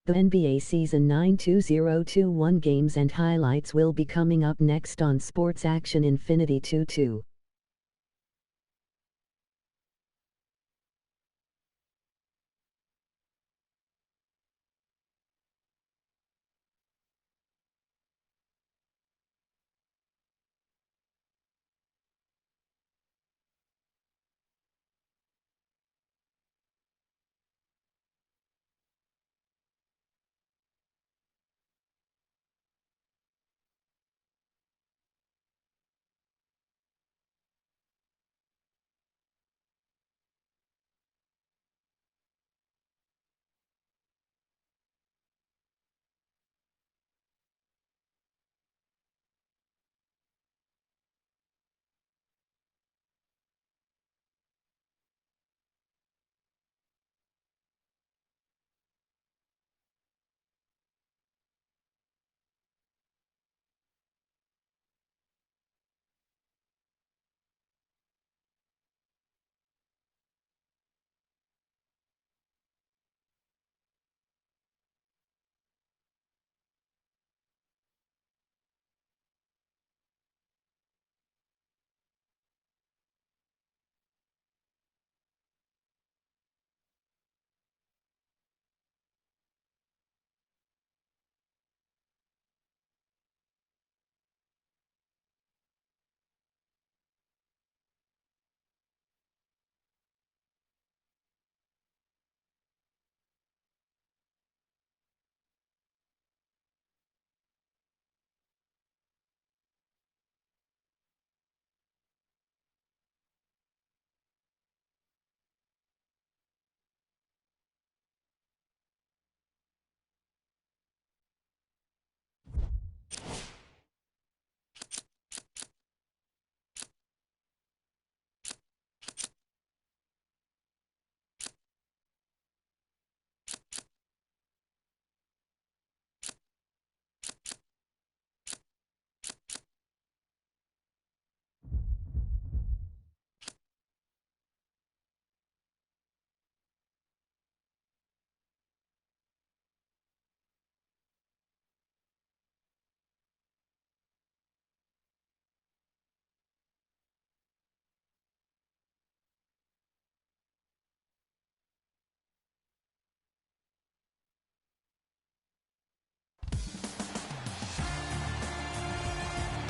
The NBA Season 9 2021 games and highlights will be coming up next on Sports Action Infinity 22.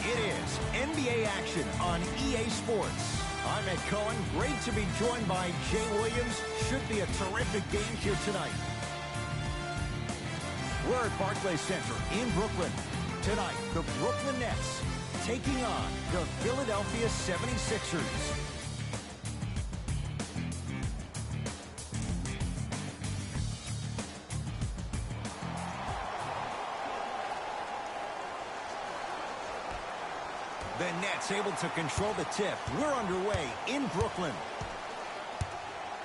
It is NBA action on EA Sports. I'm Ed Cohen. Great to be joined by Jay Williams. Should be a terrific game here tonight. We're at Barclays Center in Brooklyn. Tonight, the Brooklyn Nets taking on the Philadelphia 76ers. The Nets able to control the tip. We're underway in Brooklyn.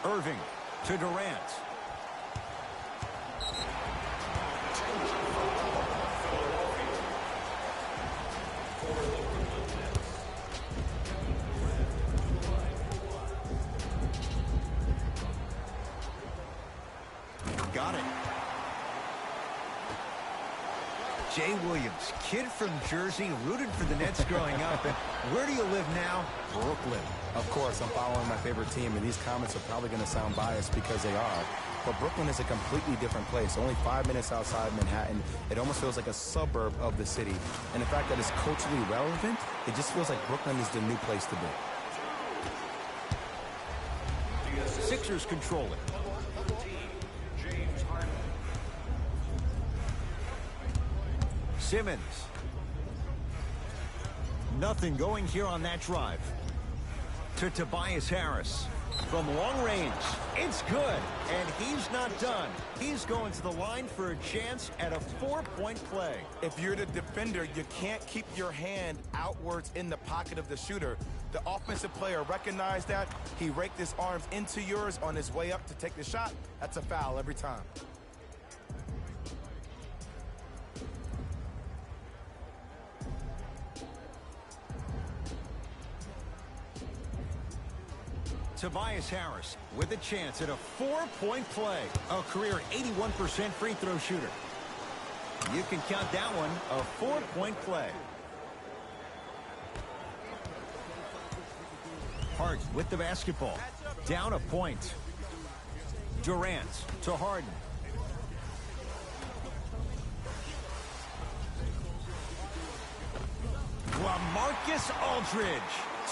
Irving to Durant. Got it. Jay Williams, kid from Jersey, rooted for the Nets growing up. And where do you live now? Brooklyn. Of course, I'm following my favorite team, and these comments are probably going to sound biased because they are. But Brooklyn is a completely different place. Only 5 minutes outside Manhattan. It almost feels like a suburb of the city. And the fact that it's culturally relevant, it just feels like Brooklyn is the new place to be. Sixers control it. Simmons. Nothing going here on that drive. To Tobias Harris. From long range. It's good. And he's not done. He's going to the line for a chance at a 4-point play. If you're the defender, you can't keep your hand outwards in the pocket of the shooter. The offensive player recognized that. He raked his arms into yours on his way up to take the shot. That's a foul every time. Tobias Harris with a chance at a 4-point play. A career 81% free throw shooter. You can count that one a 4-point play. Harden with the basketball. Down a point. Durant to Harden. LaMarcus Aldridge.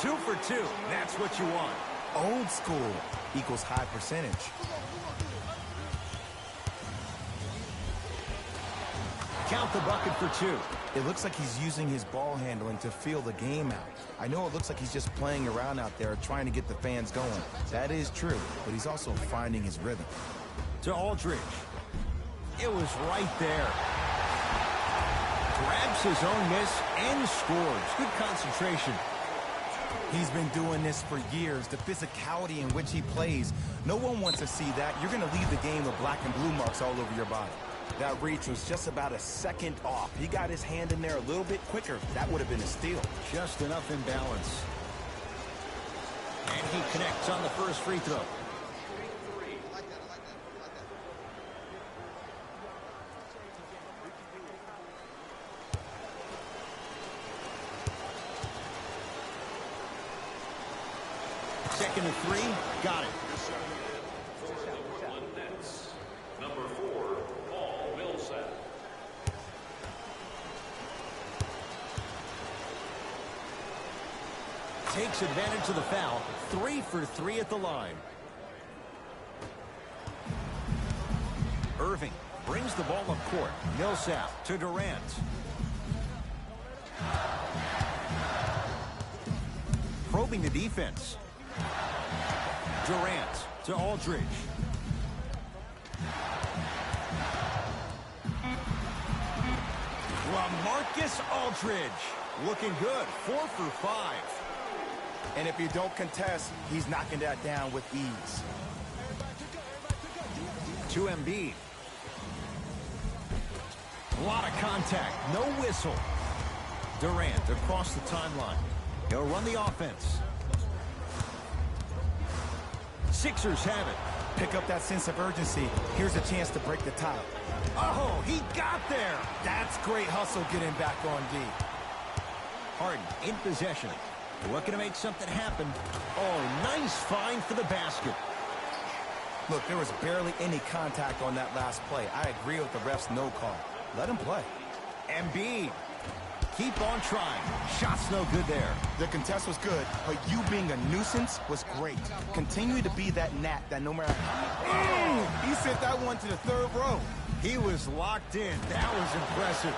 2 for 2. That's what you want. Old school equals high percentage. Count the bucket for 2. It looks like he's using his ball handling to feel the game out. I know it looks like he's just playing around out there trying to get the fans going. That is true, but he's also finding his rhythm. To Aldridge. It was right there. Grabs his own miss and scores. Good concentration. He's been doing this for years. The physicality in which he plays. No one wants to see that. You're going to leave the game with black and blue marks all over your body. That reach was just about a second off. He got his hand in there a little bit quicker. That would have been a steal. Just enough imbalance. And he connects on the first free throw. Second and 3, got it. Number 4, Paul Millsap. Takes advantage of the foul. 3 for 3 at the line. Irving brings the ball up court. Millsap to Durant. Probing the defense. Durant to Aldridge. LaMarcus Aldridge looking good. 4 for 5. And if you don't contest, he's knocking that down with ease. To Embiid. A lot of contact. No whistle. Durant across the timeline. He'll run the offense. Sixers have it. Pick up that sense of urgency. Here's a chance to break the tie. Oh, he got there. That's great hustle getting back on D. Harden in possession. Looking to make something happen. Oh, nice find for the basket. Look, there was barely any contact on that last play. I agree with the ref's no call. Let him play. Embiid. Keep on trying. Shot's no good there. The contest was good, but you being a nuisance was great. Continue to be that gnat that no matter how... He sent that one to the third row. He was locked in. That was impressive.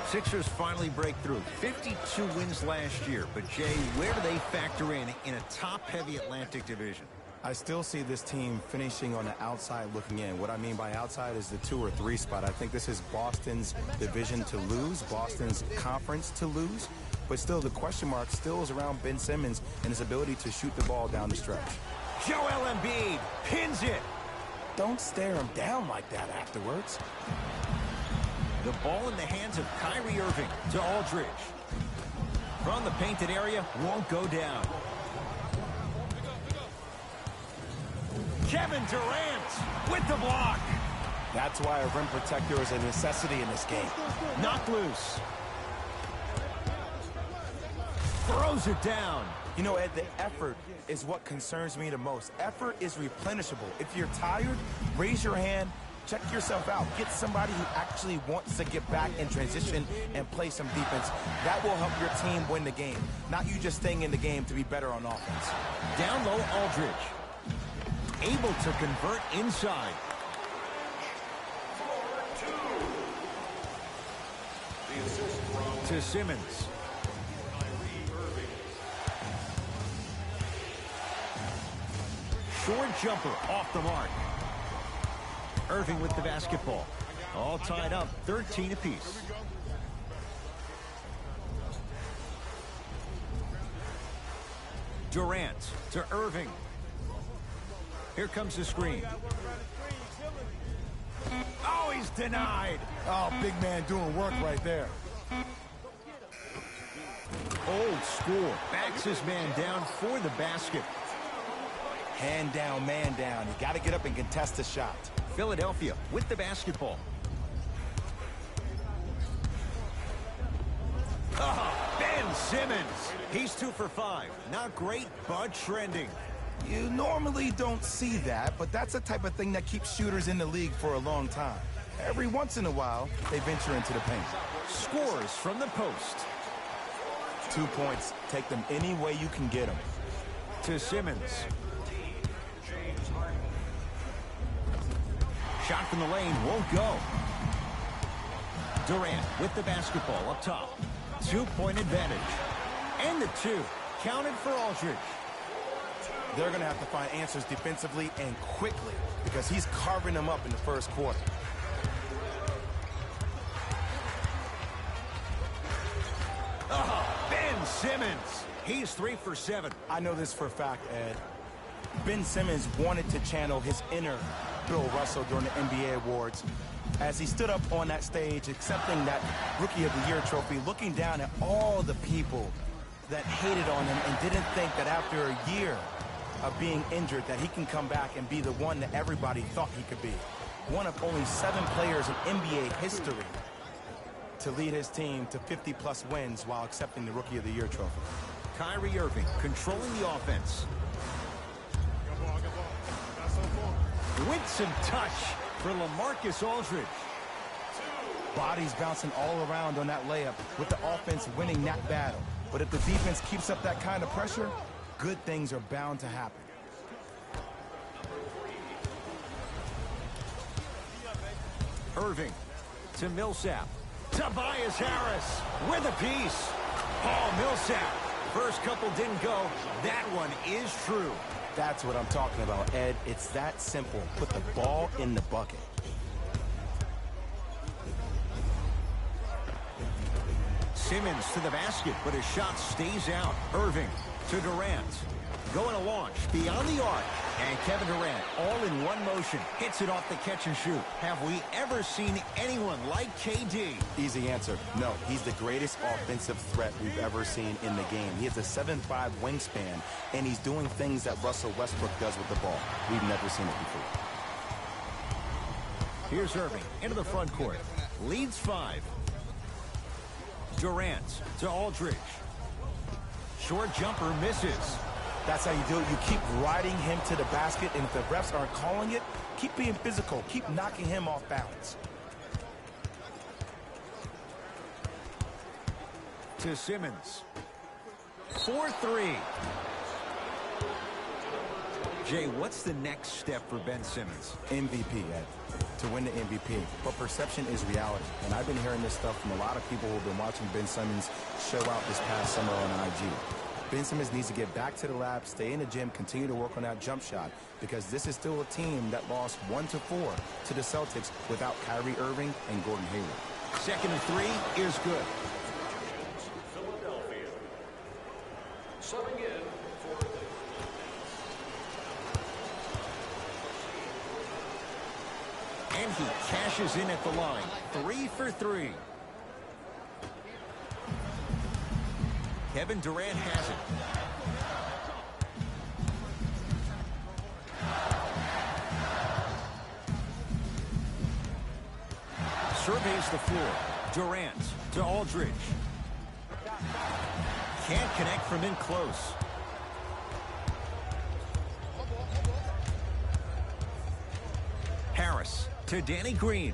Sixers finally break through. 52 wins last year. But, Jay, where do they factor in a top-heavy Atlantic division? I still see this team finishing on the outside looking in. What I mean by outside is the 2 or 3 spot. I think this is Boston's division to lose, Boston's conference to lose. But still, the question mark still is around Ben Simmons and his ability to shoot the ball down the stretch. Joel Embiid pins it. Don't stare him down like that afterwards. The ball in the hands of Kyrie Irving to Aldridge. From the painted area, won't go down. Kevin Durant with the block. That's why a rim protector is a necessity in this game. Knocked loose. Throws it down. You know, Ed, the effort is what concerns me the most. Effort is replenishable. If you're tired, raise your hand, check yourself out. Get somebody who actually wants to get back in transition and play some defense. That will help your team win the game, not you just staying in the game to be better on offense. Down low, Aldridge. Able to convert inside. To Simmons. Short jumper off the mark. Irving with the basketball. All tied up, 13 apiece. Durant to Irving. Here comes the screen. Oh, he's denied. Oh, big man doing work right there. Old school. Backs his man down for the basket. Hand down, man down. You got to get up and contest the shot. Philadelphia with the basketball. Ben Simmons. He's 2 for 5. Not great, but trending. You normally don't see that, but that's the type of thing that keeps shooters in the league for a long time. Every once in a while, they venture into the paint. Scores from the post. 2 points. Take them any way you can get them. To Simmons. Shot from the lane won't go. Durant with the basketball up top. 2-point advantage. And the 2. Counted for Aldridge. They're going to have to find answers defensively and quickly because he's carving them up in the first quarter. Ben Simmons. He's 3 for 7. I know this for a fact, Ed. Ben Simmons wanted to channel his inner Bill Russell during the NBA awards as he stood up on that stage accepting that Rookie of the Year trophy, looking down at all the people that hated on him and didn't think that after a year of being injured that he can come back and be the one that everybody thought he could be. One of only 7 players in NBA history to lead his team to 50-plus wins while accepting the Rookie of the Year trophy. Kyrie Irving controlling the offense. With some touch for LaMarcus Aldridge. Bodies bouncing all around on that layup with the offense winning that battle. But if the defense keeps up that kind of pressure, good things are bound to happen. Irving to Millsap. Tobias Harris with a piece. Paul Millsap. First couple didn't go. That one is true. That's what I'm talking about, Ed. It's that simple. Put the ball in the bucket. Simmons to the basket, but his shot stays out. Irving to Durant. Going to launch beyond the arc. And Kevin Durant, all in one motion, hits it off the catch and shoot. Have we ever seen anyone like KD? Easy answer. No, he's the greatest offensive threat we've ever seen in the game. He has a 7'5" wingspan, and he's doing things that Russell Westbrook does with the ball. We've never seen it before. Here's Irving into the front court. Leads 5. Durant to Aldridge. Short jumper misses. That's how you do it. You keep riding him to the basket, and if the refs aren't calling it, keep being physical. Keep knocking him off balance. To Simmons. 4-3. Jay, what's the next step for Ben Simmons? MVP, Ed. To win the MVP. But perception is reality. And I've been hearing this stuff from a lot of people who have been watching Ben Simmons show out this past summer on IG. Ben Simmons needs to get back to the lab, stay in the gym, continue to work on that jump shot, because this is still a team that lost 1-4 to the Celtics without Kyrie Irving and Gordon Hayward. Second and 3 is good. Philadelphia. Subbing in for And he cashes in at the line. 3 for 3. Kevin Durant has it. Surveys the floor. Durant to Aldridge. Can't connect from in close. Harris to Danny Green.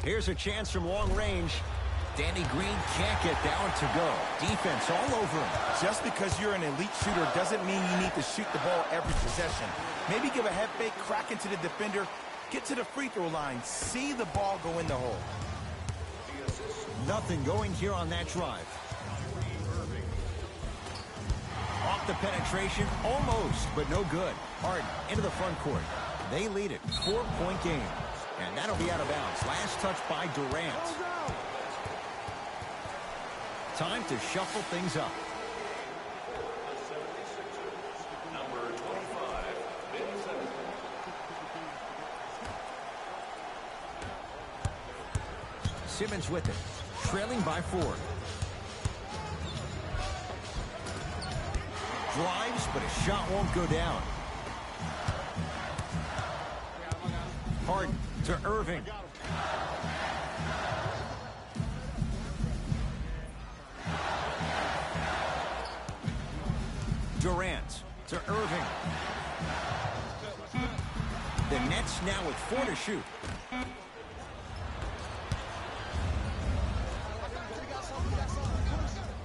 Here's a chance from long range. Danny Green can't get down to go. Defense all over him. Just because you're an elite shooter doesn't mean you need to shoot the ball every possession. Maybe give a head fake, crack into the defender, get to the free throw line, see the ball go in the hole. Nothing going here on that drive. Off the penetration, almost, but no good. Harden into the front court. They lead it, 4-point game. And that'll be out of bounds. Last touch by Durant. Time to shuffle things up. number 25, Ben Simmons. Simmons with it, trailing by 4. drives, but his shot won't go down. Harden to Irving. Durant to Irving. The Nets now with 4 to shoot.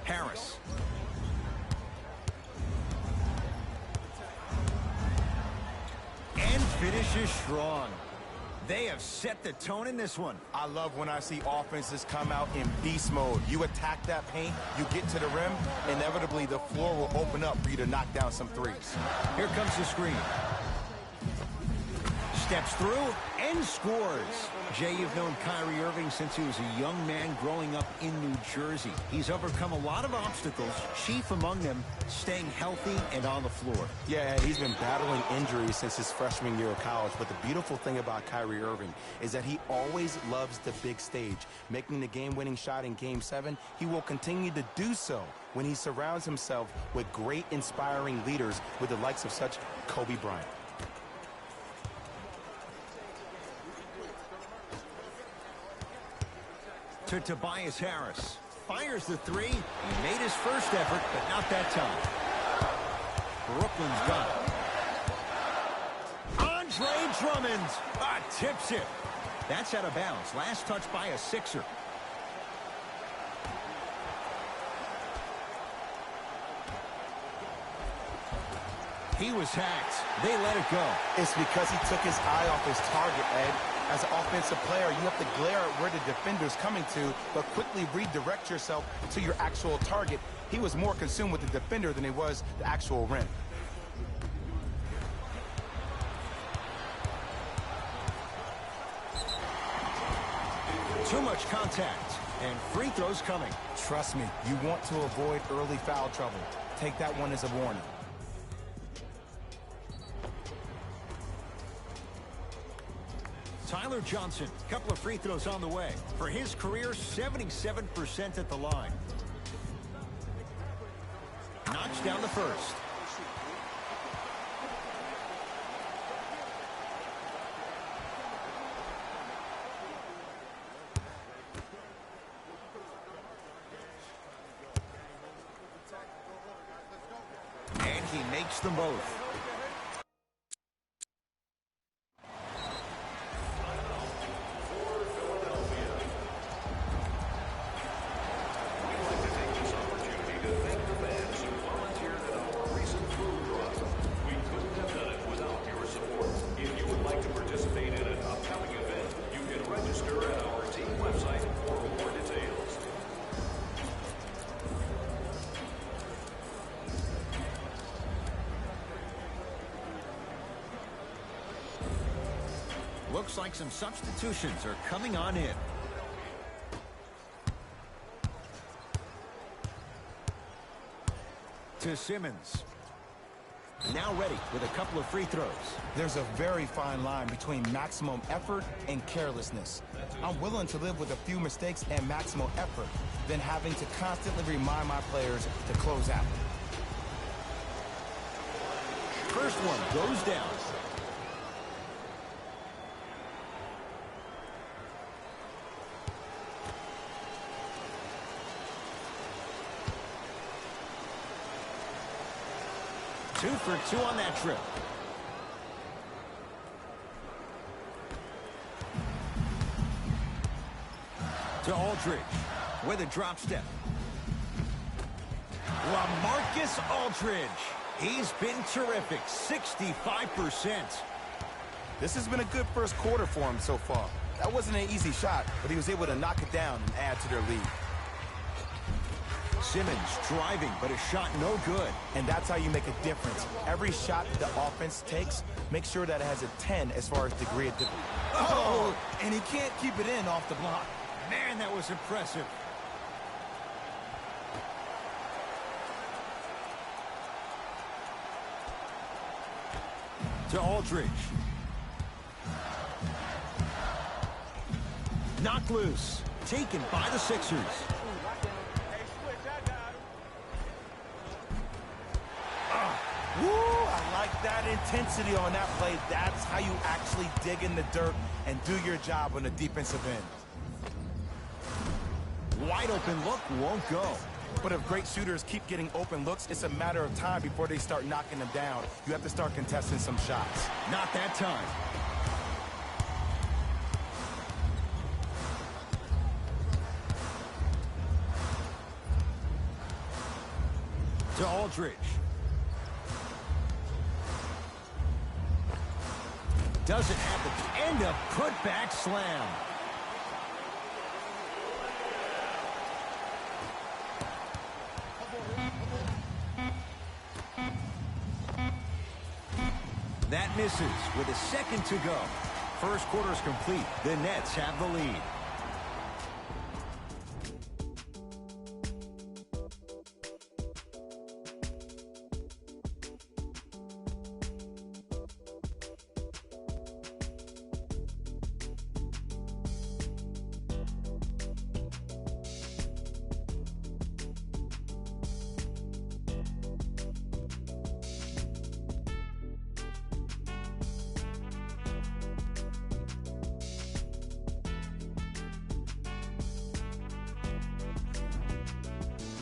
Harris. And finishes strong. They have set the tone in this one. I love when I see offenses come out in beast mode. You attack that paint, you get to the rim, inevitably the floor will open up for you to knock down some threes. Here comes the screen. Steps through and scores. Jay, you've known Kyrie Irving since he was a young man growing up in New Jersey. He's overcome a lot of obstacles, chief among them staying healthy and on the floor. Yeah, he's been battling injuries since his freshman year of college, but the beautiful thing about Kyrie Irving is that he always loves the big stage. Making the game-winning shot in Game 7, he will continue to do so when he surrounds himself with great, inspiring leaders with the likes of such Kobe Bryant. To Tobias Harris. Fires the three. He made his first effort, but not that time. Brooklyn's got it. Andre Drummond tips it. That's out of bounds. Last touch by a Sixer. He was hacked. They let it go. It's because he took his eye off his target, Ed. As an offensive player, you have to glare at where the defender's coming to, but quickly redirect yourself to your actual target. He was more consumed with the defender than he was the actual rim. Too much contact, and free throws coming. Trust me, you want to avoid early foul trouble. Take that one as a warning. Tyler Johnson, a couple of free throws on the way. For his career, 77% at the line. Knocks down the first. And he makes them both. Looks like some substitutions are coming on in. To Simmons. Now ready with a couple of free throws. There's a very fine line between maximum effort and carelessness. I'm willing to live with a few mistakes and maximum effort than having to constantly remind my players to close out. First one goes down. Two for two on that trip. To Aldridge with a drop step. LaMarcus Aldridge. He's been terrific, 65%. This has been a good first quarter for him so far. That wasn't an easy shot, but he was able to knock it down and add to their lead. Simmons driving, but a shot no good. And that's how you make a difference. Every shot the offense takes, make sure that it has a 10 as far as degree of difficulty. Oh, and he can't keep it in off the block. Man, that was impressive. To Aldridge. Knocked loose. Taken by the Sixers. Woo! I like that intensity on that play. That's how you actually dig in the dirt and do your job on the defensive end. Wide open look won't go. But if great shooters keep getting open looks, it's a matter of time before they start knocking them down. You have to start contesting some shots. Not that time. To Aldridge. Doesn't have the end of putback slam. That misses with a second to go. First quarter's complete. The Nets have the lead.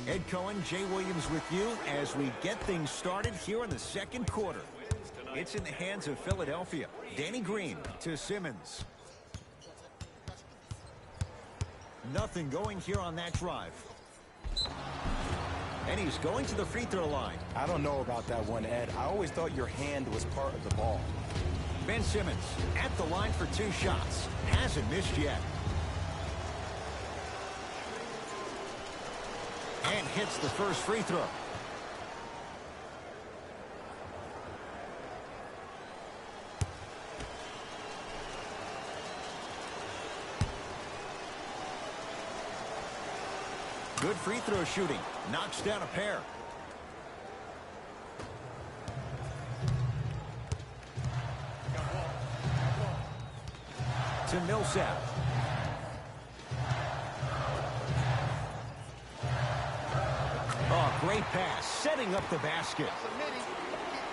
Ed Cohen, Jay Williams with you as we get things started here in the second quarter. It's in the hands of Philadelphia. Danny Green to Simmons. Nothing going here on that drive. And he's going to the free throw line. I don't know about that one, Ed. I always thought your hand was part of the ball. Ben Simmons at the line for 2 shots. Hasn't missed yet. And hits the first free throw. Good free throw shooting. Knocks down a pair. To Millsap. Oh, great pass. Setting up the basket.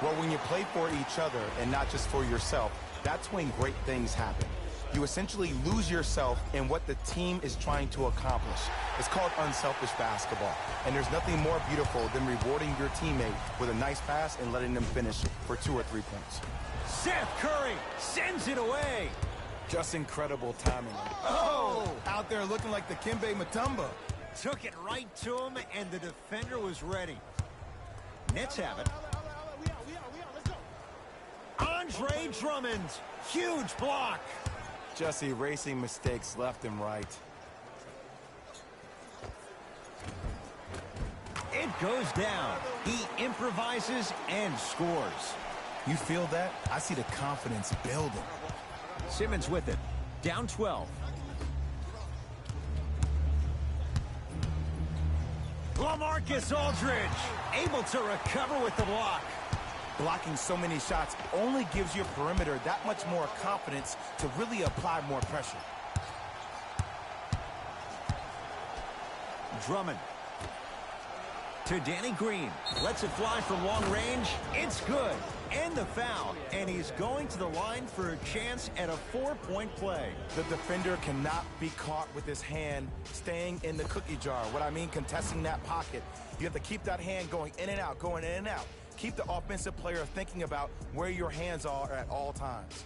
Well, when you play for each other and not just for yourself, that's when great things happen. You essentially lose yourself in what the team is trying to accomplish. It's called unselfish basketball. And there's nothing more beautiful than rewarding your teammate with a nice pass and letting them finish for 2 or 3 points. Seth Curry sends it away. Just incredible timing. Oh! Out there looking like the Kimbe Mutombo. Took it right to him, and the defender was ready. Nets have it. Andre Drummond. Huge block. Just erasing mistakes left and right. It goes down. He improvises and scores. You feel that? I see the confidence building. Simmons with it. Down 12. LaMarcus Aldridge able to recover with the block. Blocking so many shots only gives your perimeter that much more confidence to really apply more pressure. Drummond. To Danny Green. Lets it fly from long range. It's good. And the foul. And he's going to the line for a chance at a 4-point play. The defender cannot be caught with his hand staying in the cookie jar. What I mean, contesting that pocket. You have to keep that hand going in and out, going in and out. Keep the offensive player thinking about where your hands are at all times.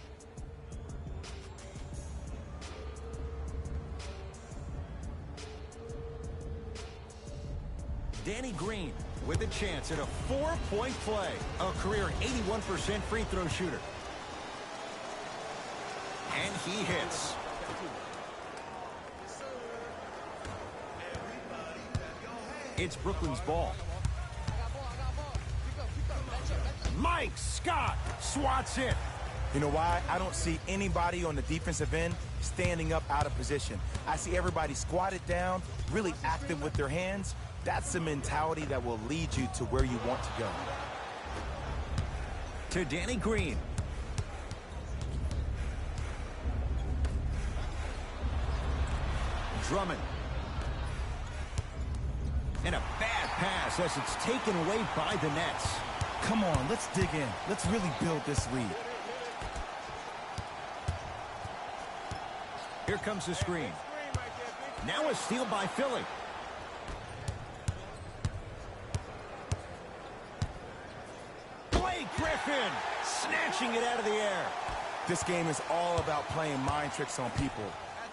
Danny Green with a chance at a 4-point play. A career 81% free throw shooter. And he hits. It's Brooklyn's ball. Mike Scott swats it. You know why? I don't see anybody on the defensive end standing up out of position. I see everybody squatted down, really active with their hands. That's the mentality that will lead you to where you want to go. To Danny Green. Drummond. And a bad pass as it's taken away by the Nets. Come on, let's dig in. Let's really build this lead. Here comes the screen. Now a steal by Philly. Blake Griffin snatching it out of the air. This game is all about playing mind tricks on people.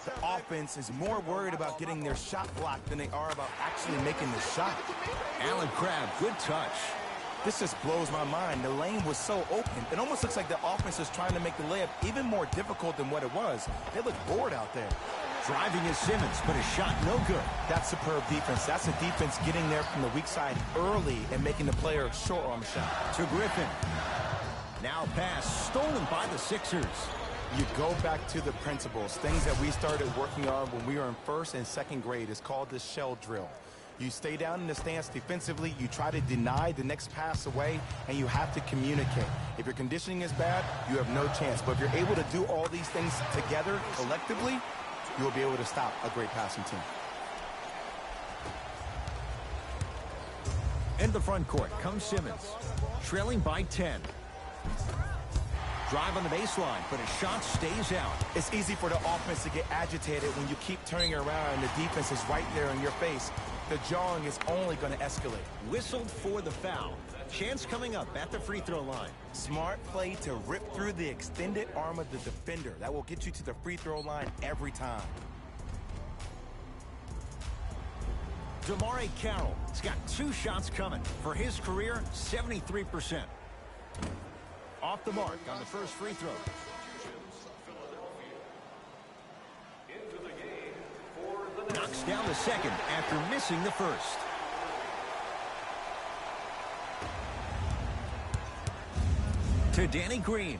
The offense is more worried about getting their shot blocked than they are about actually making the shot. Allen Crabbe, good touch. This just blows my mind. The lane was so open. It almost looks like the offense is trying to make the layup even more difficult than what it was. They look bored out there. Driving is Simmons, but his shot no good. That's superb defense. That's a defense getting there from the weak side early and making the player short on the shot. To Griffin. Now pass stolen by the Sixers. You go back to the principles, things that we started working on when we were in first and second grade. Is called the shell drill. You stay down in the stance defensively, you try to deny the next pass away, and you have to communicate. If your conditioning is bad, you have no chance. But if you're able to do all these things together, collectively, you will be able to stop a great passing team. In the front court comes Simmons, trailing by 10. Drive on the baseline, but his shot stays out. It's easy for the offense to get agitated when you keep turning around and the defense is right there in your face. The jawing is only going to escalate. Whistled for the foul. Chance coming up at the free throw line. Smart play to rip through the extended arm of the defender. That will get you to the free throw line every time. DeMarre Carroll has got 2 shots coming. For his career, 73%. Off the mark on the first free throw. Knocks down the second after missing the first. To Danny Green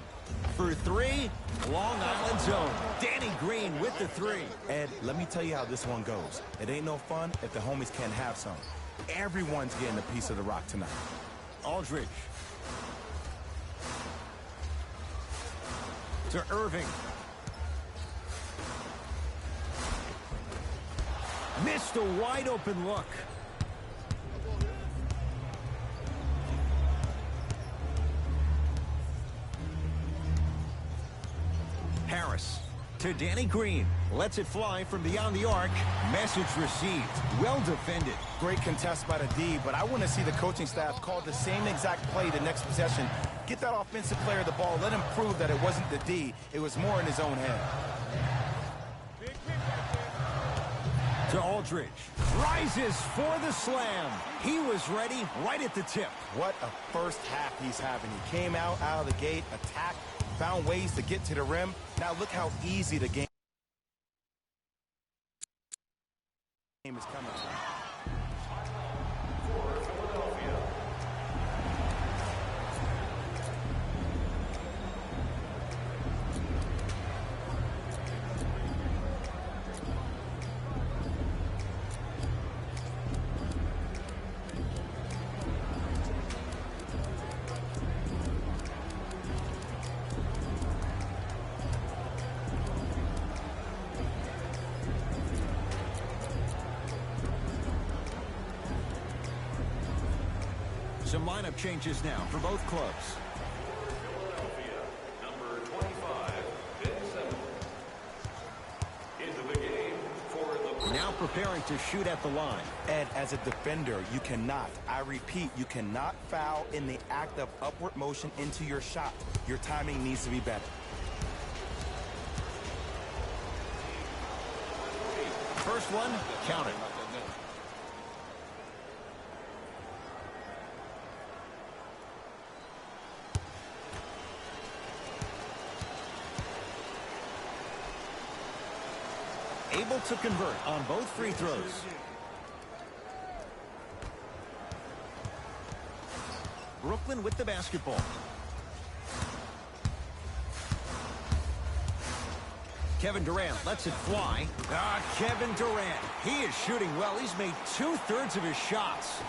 for 3. Long Island zone. Danny Green with the 3. Ed, let me tell you how this one goes. It ain't no fun if the homies can't have some. Everyone's getting a piece of the rock tonight. Aldridge. To Irving. Missed a wide open look. Harris to Danny Green. Lets it fly from beyond the arc. Message received. Well defended. Great contest by the D, but I want to see the coaching staff call the same exact play the next possession. Get that offensive player the ball. Let him prove that it wasn't the D. It was more in his own head. To Aldridge. Rises for the slam. He was ready right at the tip. What a first half he's having. He came out of the gate, attacked, found ways to get to the rim. Now look how easy the game is coming. Some lineup changes now for both clubs. Philadelphia, number 25, Ben Simmons. Into the game for the... Now preparing to shoot at the line. Ed, as a defender, you cannot, I repeat, you cannot foul in the act of upward motion into your shot. Your timing needs to be better. First one, count it. Able to convert on both free throws. Brooklyn with the basketball. Kevin Durant lets it fly. Kevin Durant. He is shooting well. He's made 2/3 of his shots.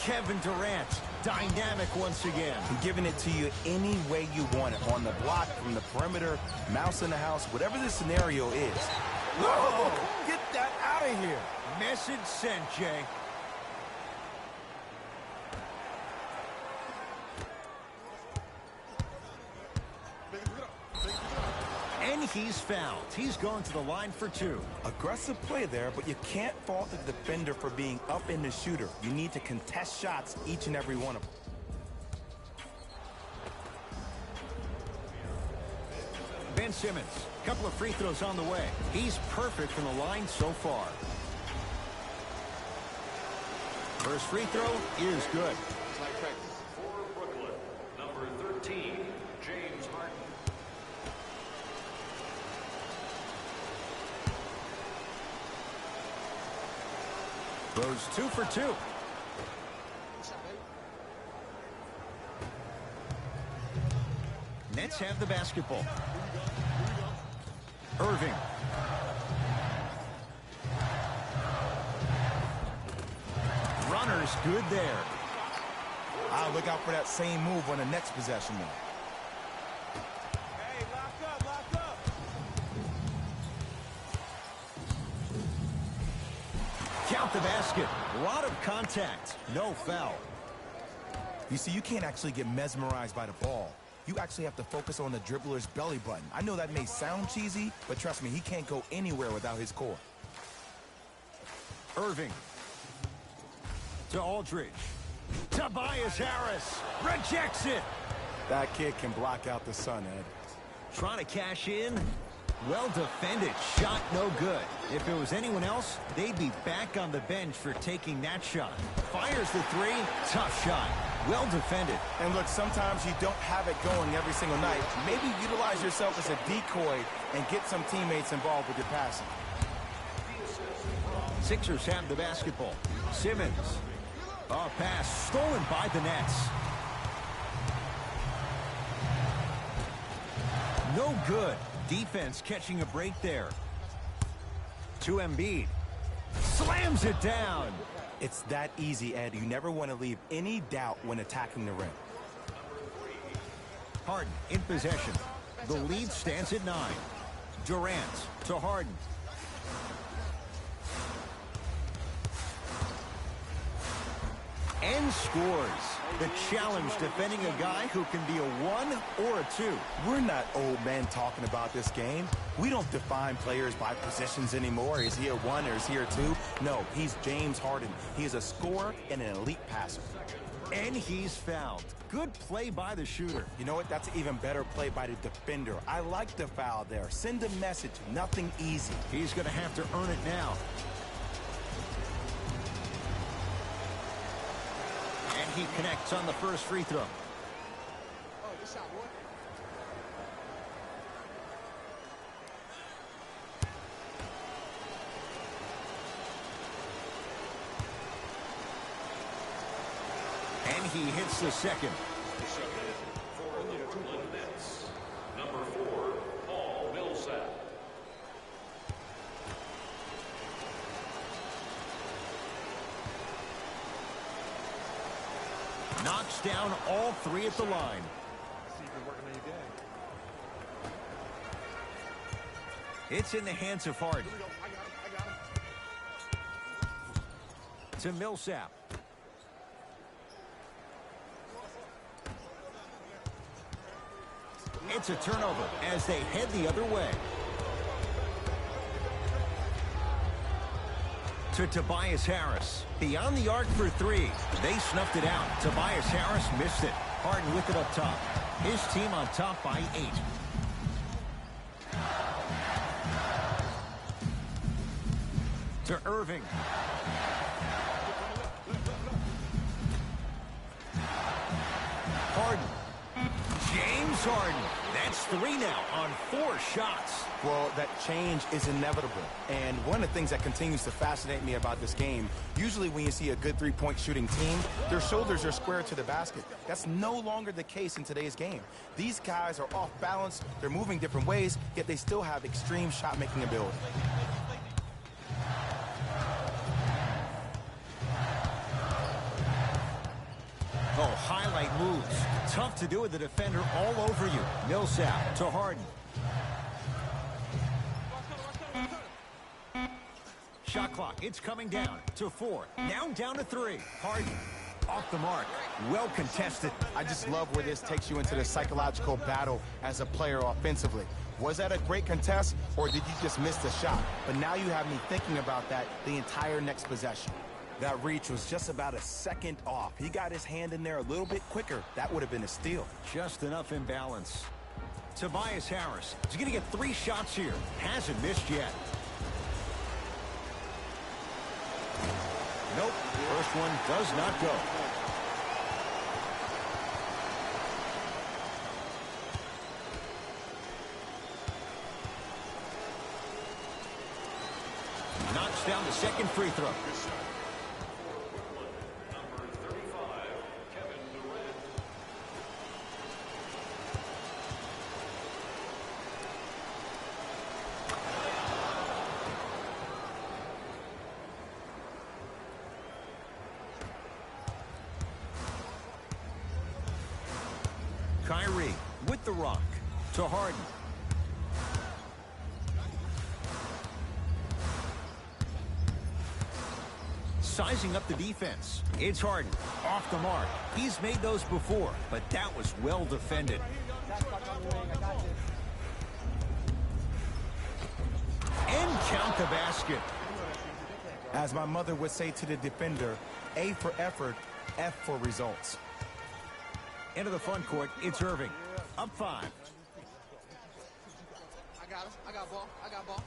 Kevin Durant, dynamic once again. I'm giving it to you any way you want it. On the block, from the perimeter, mouse in the house, whatever the scenario is. Whoa! Get that out of here. Message sent, Jay. And he's fouled. He's going to the line for 2. Aggressive play there, but you can't fault the defender for being up in the shooter. You need to contest shots, each and every one of them. Ben Simmons, a couple of free throws on the way. He's perfect from the line so far. First free throw is good. For Brooklyn, number 13, James Harden. Goes 2 for 2. Nets have the basketball. Irving. Runner's good there. I'll look out for that same move on the next possession now. Hey, lock up. Count the basket. A lot of contact. No foul. You see, you can't actually get mesmerized by the ball. You actually have to focus on the dribbler's belly button. I know that may sound cheesy, but trust me, he can't go anywhere without his core. Irving. To Aldridge. Tobias Harris rejects it. That kid can block out the sun, Ed. Trying to cash in. Well defended. Shot no good. If it was anyone else, they'd be back on the bench for taking that shot. Fires the 3. Tough shot. Well defended. And look, sometimes you don't have it going every single night. Maybe utilize yourself as a decoy and get some teammates involved with your passing. Sixers have the basketball. Simmons. A pass stolen by the Nets. No good. Defense catching a break there. To Embiid. Slams it down. It's that easy, Ed. You never want to leave any doubt when attacking the rim. Harden in possession. The lead stands at 9. Durant to Harden. And scores. The challenge defending a guy who can be a 1 or a 2. We're not old men talking about this game. We don't define players by positions anymore. Is he a 1 or is he a 2? No, he's James Harden. He is a scorer and an elite passer. And he's fouled. Good play by the shooter. You know what? That's an even better play by the defender. I like the foul there. Send a message. Nothing easy. He's going to have to earn it now. And he connects on the first free throw. And he hits the second. For the Brooklyn Nets, number 4, Paul Millsap. Knocks down all 3 at the line. It's in the hands of Harden. To Millsap. It's a turnover as they head the other way. To Tobias Harris. Beyond the arc for 3. They snuffed it out. Tobias Harris missed it. Harden with it up top. His team on top by 8. To Irving. Harden. James Harden. That's 3 now on 4 shots. Well, that change is inevitable. And one of the things that continues to fascinate me about this game, usually when you see a good three-point shooting team, their shoulders are square to the basket. That's no longer the case in today's game. These guys are off balance, they're moving different ways, yet they still have extreme shot-making ability. Oh, highlight moves. Tough to do with the defender all over you. Millsap to Harden. Shot clock, it's coming down to 4. Now down to 3. Harden. Off the mark. Well contested. I just love where this takes you into the psychological battle as a player offensively. Was that a great contest, or did you just miss the shot? But now you have me thinking about that the entire next possession. That reach was just about a second off. He got his hand in there a little bit quicker. That would have been a steal. Just enough imbalance. Tobias Harris is going to get 3 shots here. Hasn't missed yet. Nope. First one does not go. Knocks down the second free throw. Number 35, Kevin Durant. Kyrie with the rock to Harden. Sizing up the defense. It's Harden. Off the mark. He's made those before, but that was well defended. And count the basket. As my mother would say to the defender, A for effort, F for results. Into the front court, it's Irving. Up 5. I got him. I got ball. I got ball.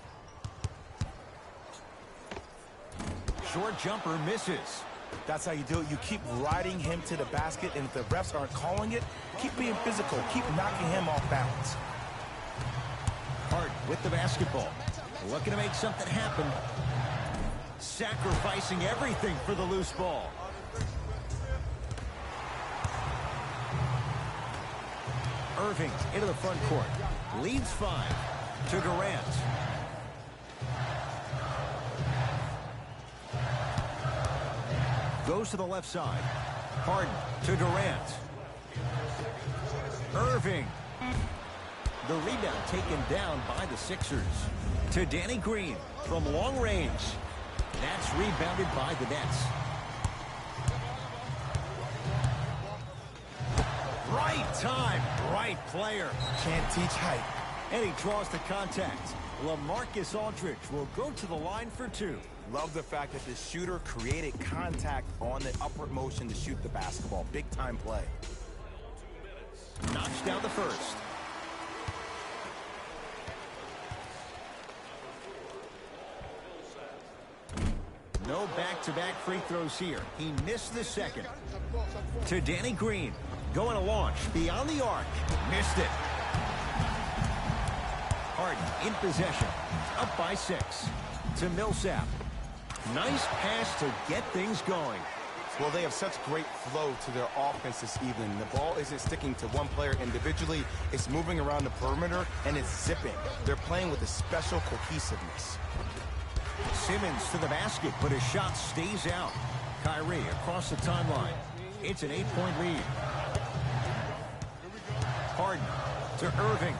Short jumper misses. That's how you do it. You keep riding him to the basket, and if the refs aren't calling it, keep being physical. Keep knocking him off balance. Harden with the basketball. Looking to make something happen. Sacrificing everything for the loose ball. Irving into the front court. Leads 5 to Durant. Goes to the left side. Harden to Durant. Irving. The rebound taken down by the Sixers. To Danny Green from long range. That's rebounded by the Nets. Right time, right player. Can't teach height. And he draws the contact. LaMarcus Aldridge will go to the line for 2. Love the fact that the shooter created contact on the upward motion to shoot the basketball. Big time play. Knocks down the first. No back-to-back free throws here. He missed the second. To Danny Green. Going to launch beyond the arc. Missed it. Harden in possession. Up by 6. To Millsap. Nice pass to get things going. Well, they have such great flow to their offense this evening. The ball isn't sticking to one player individually. It's moving around the perimeter, and it's zipping. They're playing with a special cohesiveness. Simmons to the basket, but his shot stays out. Kyrie across the timeline. It's an 8-point lead. Harden to Irving.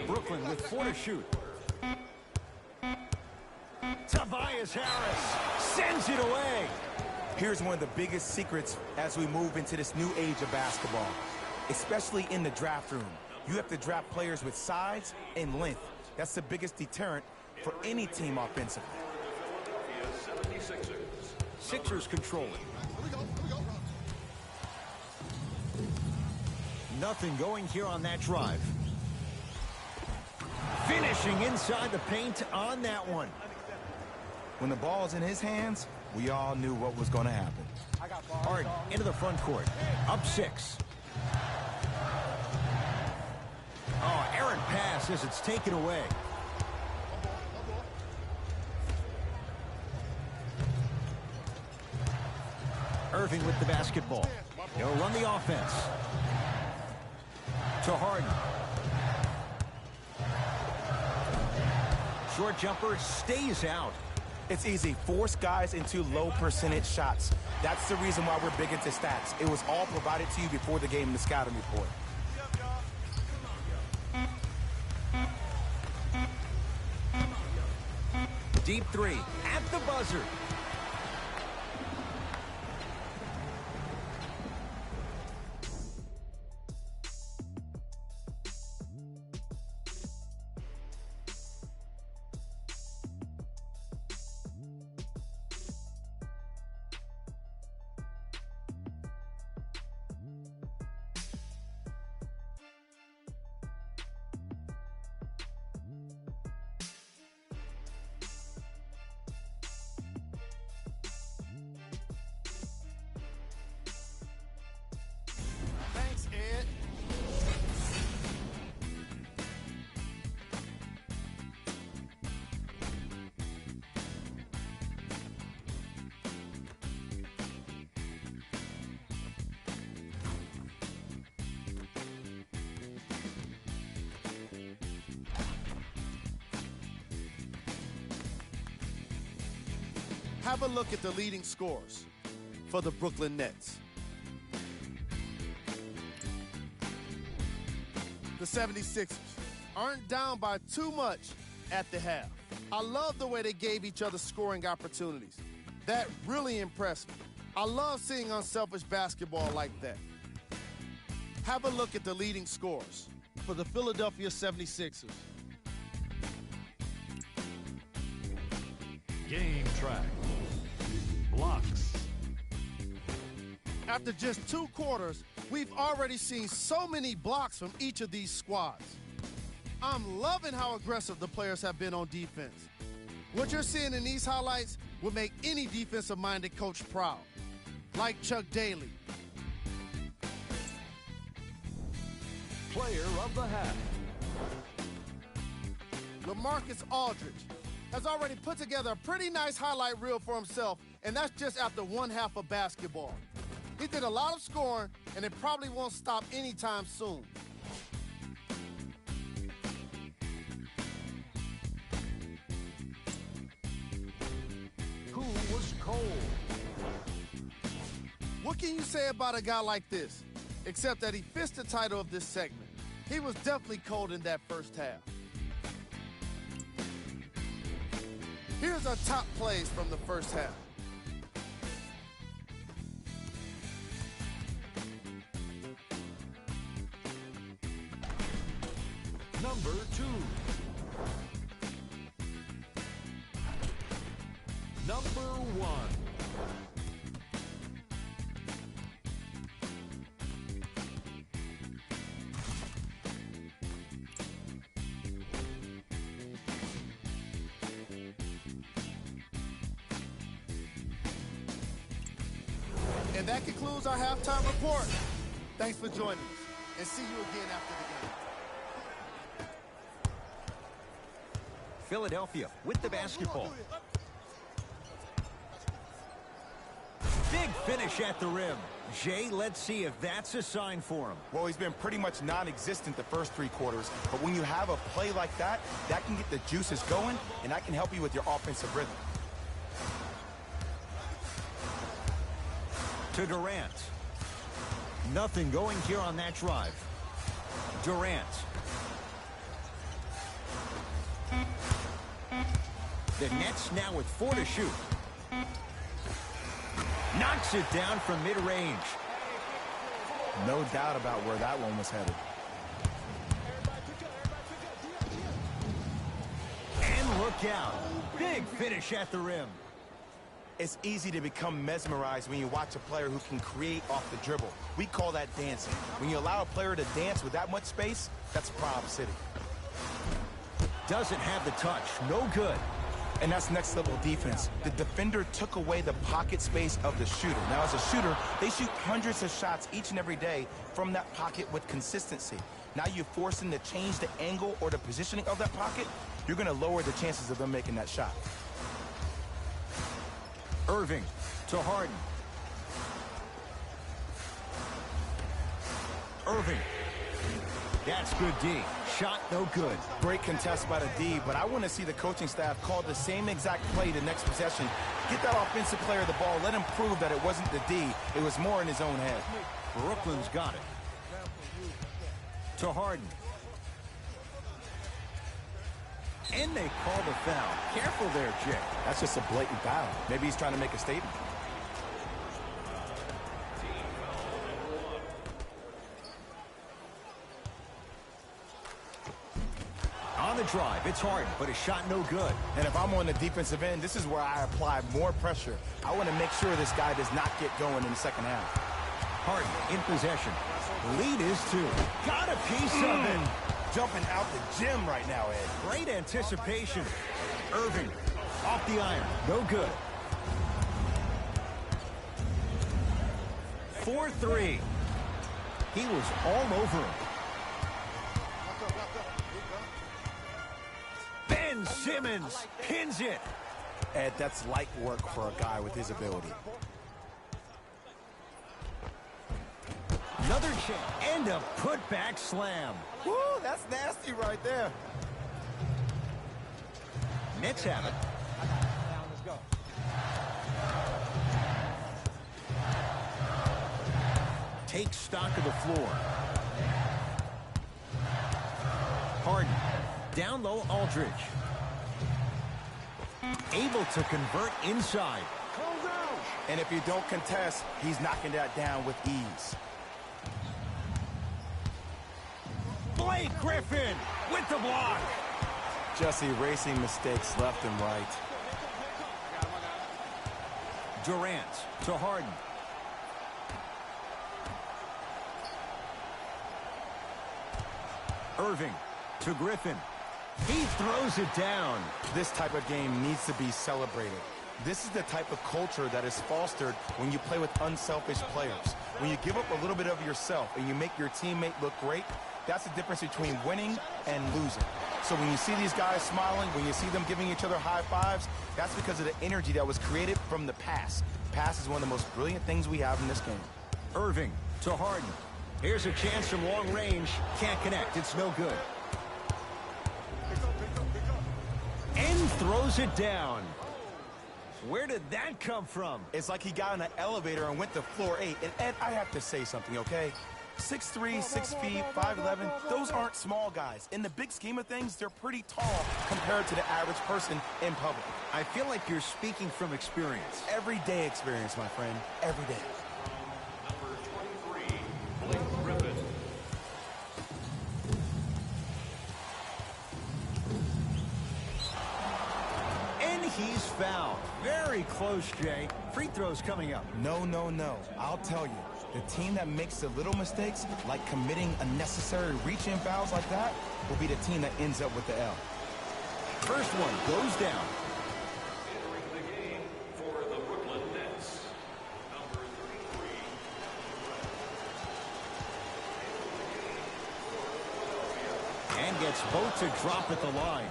Brooklyn with 4 to shoot. Tobias Harris sends it away. Here's one of the biggest secrets as we move into this new age of basketball, especially in the draft room. You have to draft players with size and length. That's the biggest deterrent for any team offensively. Sixers control it. Nothing going here on that drive. Finishing inside the paint on that one. When the ball's in his hands, we all knew what was going to happen. Harden into the front court. Up 6. Oh, errant pass as it's taken away. Irving with the basketball. He'll run the offense. To Harden. Short jumper stays out. It's easy. Force guys into low percentage shots. That's the reason why we're big into stats. It was all provided to you before the game in the scouting report. deep three at the buzzer. Thanks, Ed. Have a look at the leading scorers for the Brooklyn Nets. The 76ers aren't down by too much at the half. I love the way they gave each other scoring opportunities. That really impressed me. I love seeing unselfish basketball like that. Have a look at the leading scorers for the Philadelphia 76ers. Game track. Blocks. After just 2 quarters, we've already seen so many blocks from each of these squads. I'm loving how aggressive the players have been on defense. What you're seeing in these highlights will make any defensive-minded coach proud, like Chuck Daly. Player of the half. LaMarcus Aldridge has already put together a pretty nice highlight reel for himself, and that's just after 1 half of basketball. He did a lot of scoring, and it probably won't stop anytime soon. Who was cold? What can you say about a guy like this, except that he fits the title of this segment? He was definitely cold in that first half. Here's our top plays from the first half. Number 2. Number 1. And that concludes our halftime report. Thanks for joining us, and see you again after the game. Philadelphia with the basketball. Big finish at the rim. Jay, let's see if that's a sign for him. Well, he's been pretty much non-existent the first 3 quarters, but when you have a play like that, that can get the juices going, and that can help you with your offensive rhythm. To Durant. Nothing going here on that drive. Durant. The Nets now with 4 to shoot. Knocks it down from mid-range. No doubt about where that one was headed. And look out. Big finish at the rim. It's easy to become mesmerized when you watch a player who can create off the dribble. We call that dancing. When you allow a player to dance with that much space, that's Prob City. Doesn't have the touch. No good. And that's next level defense. The defender took away the pocket space of the shooter. Now, as a shooter, they shoot hundreds of shots each and every day from that pocket with consistency. Now you force them to change the angle or the positioning of that pocket, you're going to lower the chances of them making that shot. Irving to Harden. Irving. That's good D. Shot no good. Great contest by the D, but I want to see the coaching staff call the same exact play the next possession. Get that offensive player the ball. Let him prove that it wasn't the D. It was more in his own head. Brooklyn's got it. To Harden. And they call the foul. Careful there, Jay. That's just a blatant foul. Maybe he's trying to make a statement. On the drive, it's Harden, but a shot no good. And if I'm on the defensive end, this is where I apply more pressure. I want to make sure this guy does not get going in the second half. Harden in possession. Lead is 2. Got a piece of it. Jumping out the gym right now, Ed. Great anticipation. Irving off the iron. No good. 4-3. He was all over him. Ben Simmons pins it. Ed, that's light work for a guy with his ability. Another chance and a putback slam. Woo, that's nasty right there. Nets have it. Take stock of the floor. Harden. Down low, Aldridge. Able to convert inside. And if you don't contest, he's knocking that down with ease. Blake Griffin with the block. Just erasing mistakes left and right. Durant to Harden. Irving to Griffin. He throws it down. This type of game needs to be celebrated. This is the type of culture that is fostered when you play with unselfish players. When you give up a little bit of yourself and you make your teammate look great, that's the difference between winning and losing. So when you see these guys smiling, when you see them giving each other high fives, that's because of the energy that was created from the pass. Pass is one of the most brilliant things we have in this game. Irving to Harden. Here's a chance from long range. Can't connect. It's no good. And throws it down. Where did that come from? It's like he got in an elevator and went to floor 8. And Ed, I have to say something, okay? 6'3", 6 feet, 5'11", those aren't small guys. In the big scheme of things, they're pretty tall compared to the average person in public. I feel like you're speaking from experience. Everyday experience, my friend. Every day. Number 23, Blake Griffin. And he's fouled. Very close, Jay. Free throws coming up. No, no, no. I'll tell you. The team that makes the little mistakes, like committing unnecessary reach-in fouls like that, will be the team that ends up with the L. First one goes down. Entering the game for the Brooklyn Nets, number 33. And gets both to drop at the line.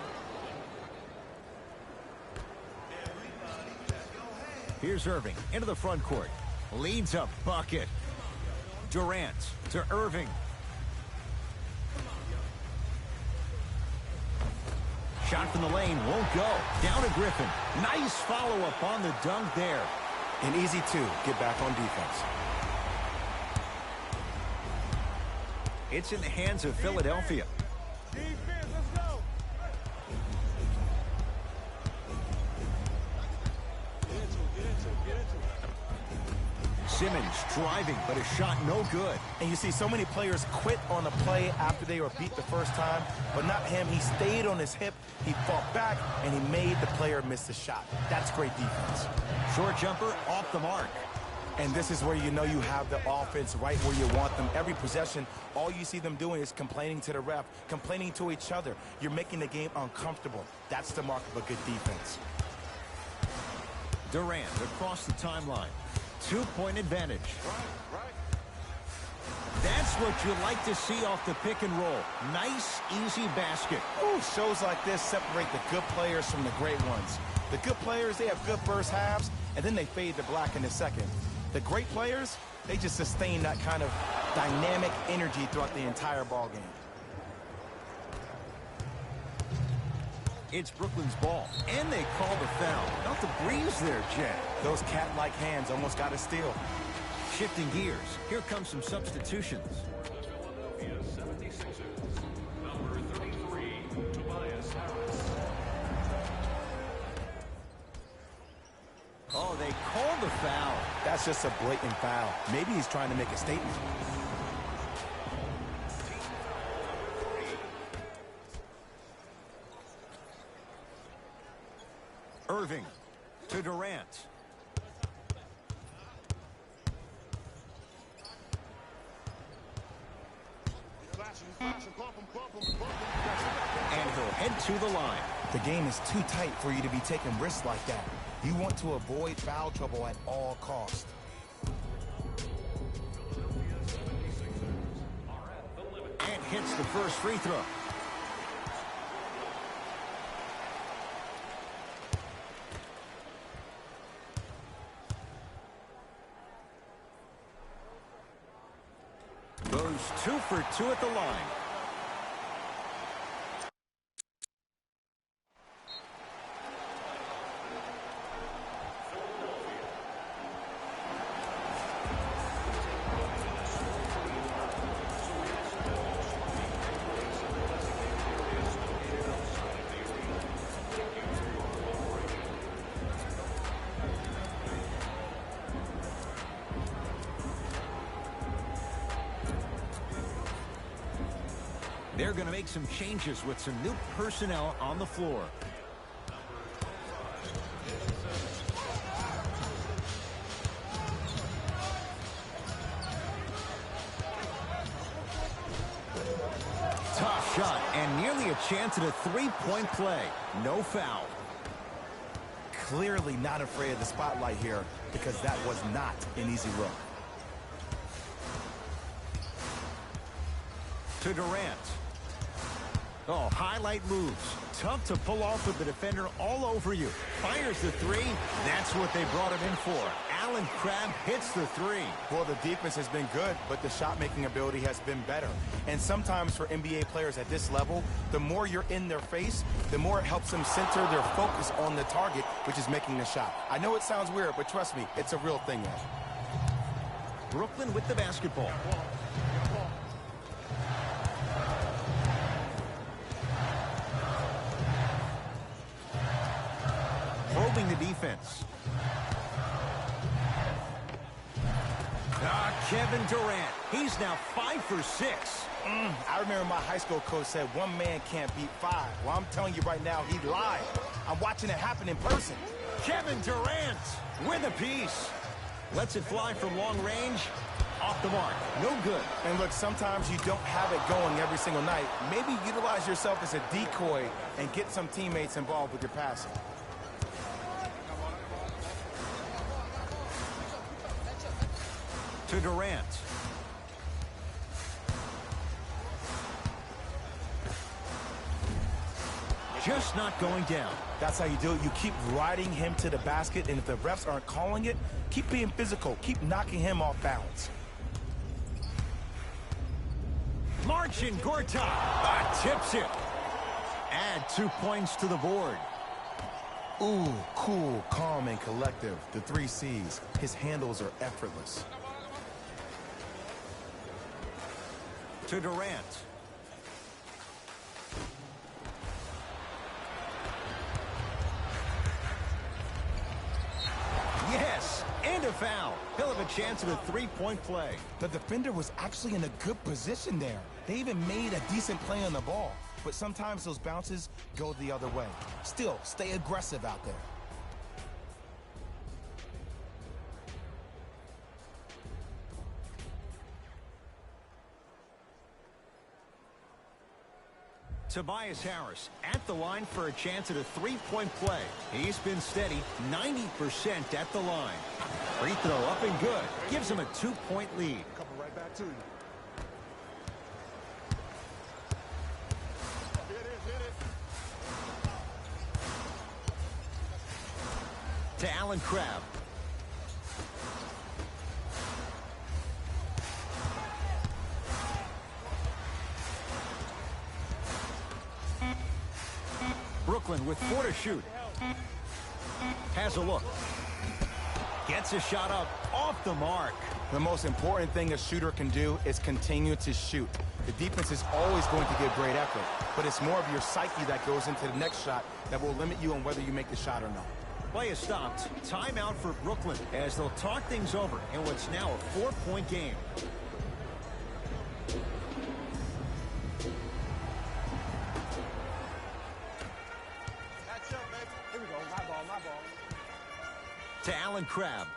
Here's Irving into the front court. Leads a bucket. Durant to Irving. Shot from the lane won't go. Down to Griffin. Nice follow-up on the dunk there. And easy, too. Get back on defense. It's in the hands of Philadelphia. Simmons driving, but a shot no good. And you see so many players quit on a play after they were beat the first time, but not him. He stayed on his hip, he fought back, and he made the player miss the shot. That's great defense. Short jumper off the mark. And this is where you know you have the offense right where you want them. Every possession, all you see them doing is complaining to the ref, complaining to each other. You're making the game uncomfortable. That's the mark of a good defense. Durant across the timeline. 2-point advantage. That's what you like to see off the pick and roll. Nice, easy basket. Ooh, shows like this separate the good players from the great ones. The good players, they have good first halves, and then they fade to black in the second. The great players, they just sustain that kind of dynamic energy throughout the entire ball game. It's Brooklyn's ball, and they call the foul. Not the breeze there, Jay. Those cat-like hands almost got a steal. Shifting gears, here comes some substitutions. Philadelphia 76ers, number 33, Tobias Harris. Oh, they called the foul. That's just a blatant foul. Maybe he's trying to make a statement. Irving to Durant. And he'll head to the line. The game is too tight for you to be taking risks like that. You want to avoid foul trouble at all costs. And hits the first free throw. Goes 2 for 2 at the line. They're going to make some changes with some new personnel on the floor. Tough shot and nearly a chance at a three-point play. No foul. Clearly not afraid of the spotlight here because that was not an easy look. To Durant. Oh, highlight moves. Tough to pull off with the defender all over you. Fires the three. That's what they brought him in for. Allen Crabbe hits the three. Well, the defense has been good, but the shot-making ability has been better. And sometimes for NBA players at this level, the more you're in their face, the more it helps them center their focus on the target, which is making the shot. I know it sounds weird, but trust me, it's a real thing, Ed. Brooklyn with the basketball. Probing the defense. Kevin Durant. He's now 5 for 6. I remember my high school coach said one man can't beat 5. Well, I'm telling you right now, he lied. I'm watching it happen in person. Kevin Durant with a piece. Lets it fly from long range. Off the mark. No good. And look, sometimes you don't have it going every single night. Maybe utilize yourself as a decoy and get some teammates involved with your passing. To Durant. Just not going down. That's how you do it. You keep riding him to the basket, and if the refs aren't calling it, keep being physical. Keep knocking him off balance. Marcin Gortat tips it. Add 2 points to the board. Ooh, cool, calm, and collective. The 3 C's. His handles are effortless. To Durant. Yes, and a foul. He'll have a chance at a three-point play. The defender was actually in a good position there. They even made a decent play on the ball. But sometimes those bounces go the other way. Still, stay aggressive out there. Tobias Harris at the line for a chance at a three-point play. He's been steady, 90% at the line. Free throw up and good. Gives him a 2-point lead. Coming right back to you. Hit it. To Allen Crabbe. Brooklyn with 4 to shoot. Has a look. Gets a shot up off the mark. The most important thing a shooter can do is continue to shoot. The defense is always going to give great effort, but it's more of your psyche that goes into the next shot that will limit you on whether you make the shot or not. Play is stopped. Timeout for Brooklyn as they'll talk things over in what's now a 4-point game. Catch up, baby. Here we go. My ball, my ball. To Allen Crabbe.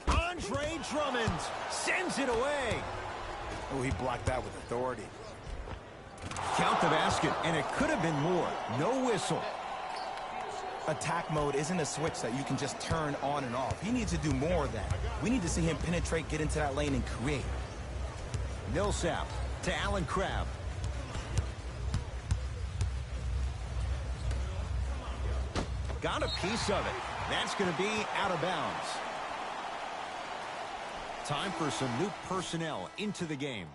Andre Drummond sends it away. Oh, he blocked that with authority. Count the basket, and it could have been more. No whistle. Attack mode isn't a switch that you can just turn on and off. He needs to do more of that. We need to see him penetrate, get into that lane, and create. Millsap to Allen Crabbe. Got a piece of it. That's going to be out of bounds. Time for some new personnel into the game.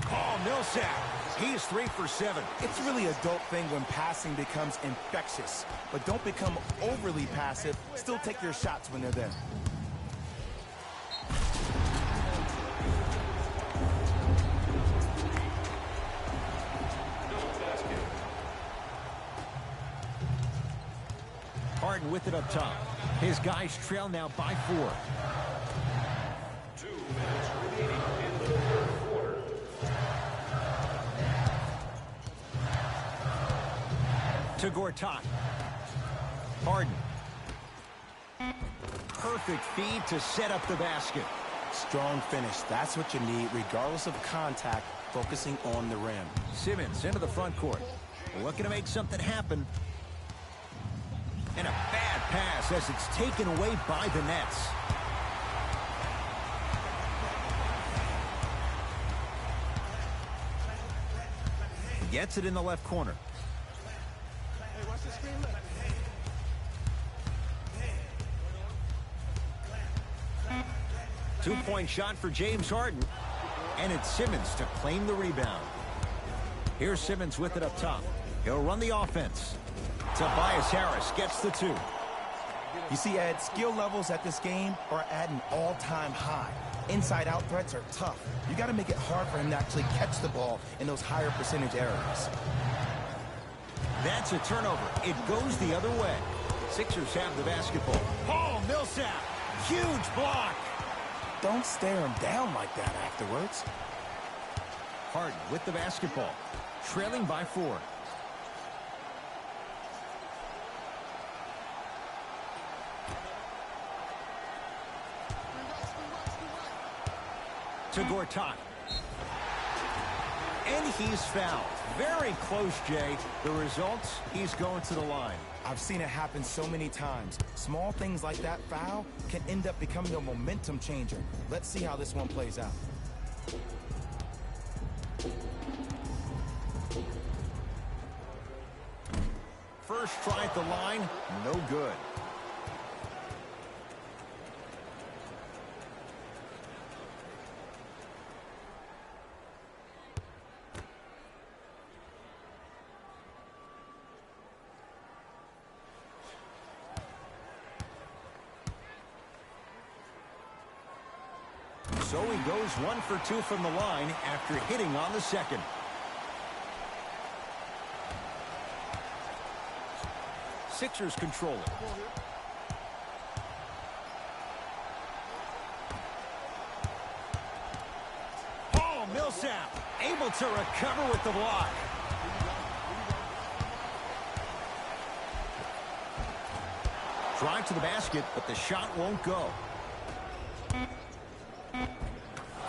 Paul Millsap. He's 3 for 7. It's really a dope thing when passing becomes infectious. But don't become overly passive. Still take your shots when they're there. Harden with it up top. His guys trail now by 4. 2 minutes remaining in the third quarter. To Gortat. Harden. Perfect feed to set up the basket. Strong finish. That's what you need, regardless of contact, focusing on the rim. Simmons into the front court. Looking to make something happen. And a bad pass as it's taken away by the Nets. Gets it in the left corner. Hey, watch the screen. Look. Two-point shot for James Harden. And it's Simmons to claim the rebound. Here's Simmons with it up top. He'll run the offense. Tobias Harris gets the 2. You see, Ed, skill levels at this game are at an all-time high. Inside-out threats are tough. You got to make it hard for him to actually catch the ball in those higher percentage areas. That's a turnover. It goes the other way. Sixers have the basketball. Paul Millsap. Huge block. Don't stare him down like that afterwards. Harden with the basketball. Trailing by 4. To Gortat. And he's fouled. Very close, Jay. The result, he's going to the line. I've seen it happen so many times. Small things like that foul can end up becoming a momentum changer. Let's see how this one plays out. First try at the line, no good. So he goes 1 for 2 from the line after hitting on the second. Sixers control it. Paul Millsap able to recover with the block. Drive to the basket, but the shot won't go.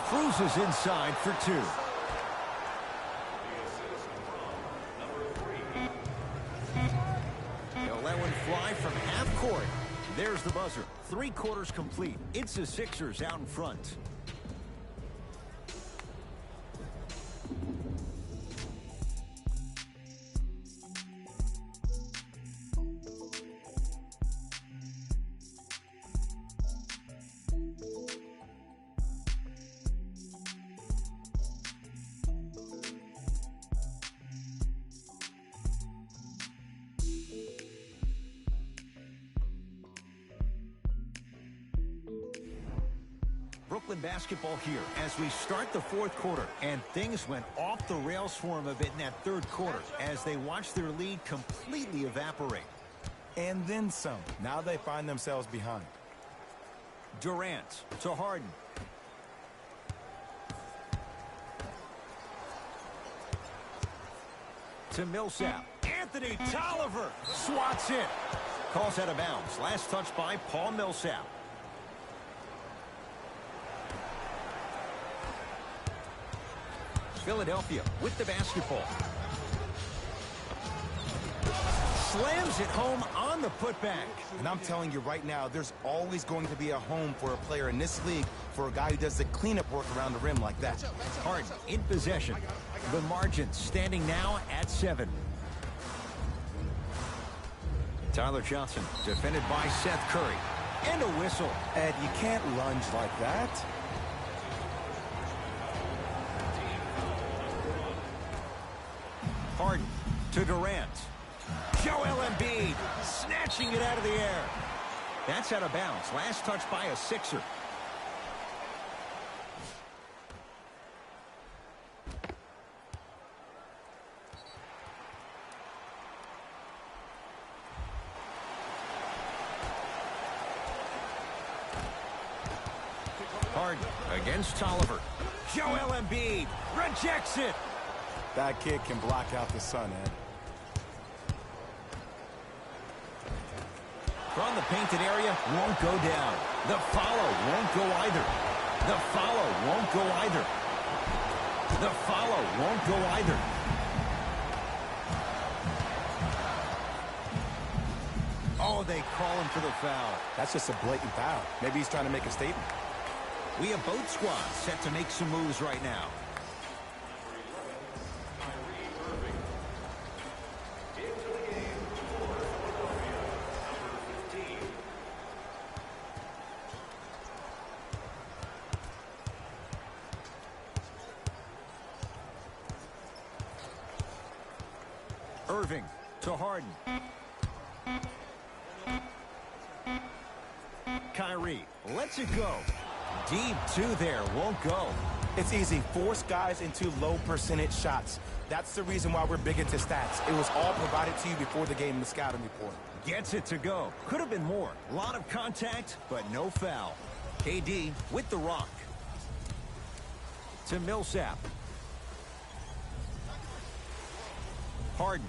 Cruises inside for 2. He'll let one fly from half court. There's the buzzer. 3 quarters complete. It's the Sixers out in front. Brooklyn basketball here as we start the fourth quarter, and things went off the rails for them a bit in that third quarter as they watched their lead completely evaporate. And then some. Now they find themselves behind. Durant to Harden. To Millsap. Anthony Tolliver swats it. Calls out of bounds. Last touch by Paul Millsap. Philadelphia with the basketball. Slams it home on the putback. And I'm telling you right now, there's always going to be a home for a player in this league for a guy who does the cleanup work around the rim like that. Harden in possession. The margin standing now at 7. Tyler Johnson defended by Seth Curry. And a whistle. Ed, you can't lunge like that. Harden to Durant. Joel Embiid snatching it out of the air. That's out of bounds. Last touch by a Sixer. Harden against Tolliver. Joel Embiid rejects it. That kid can block out the sun, Ed. From the painted area, won't go down. The follow won't go either. The follow won't go either. The follow won't go either. Oh, they call him for the foul. That's just a blatant foul. Maybe he's trying to make a statement. We have both squads set to make some moves right now. Irving to Harden. Kyrie lets it go. Deep two there, won't go. It's easy. Force guys into low percentage shots. That's the reason why we're big into stats. It was all provided to you before the game in the scouting report. Gets it to go. Could have been more. A lot of contact, but no foul. KD with the rock. To Millsap. Harden.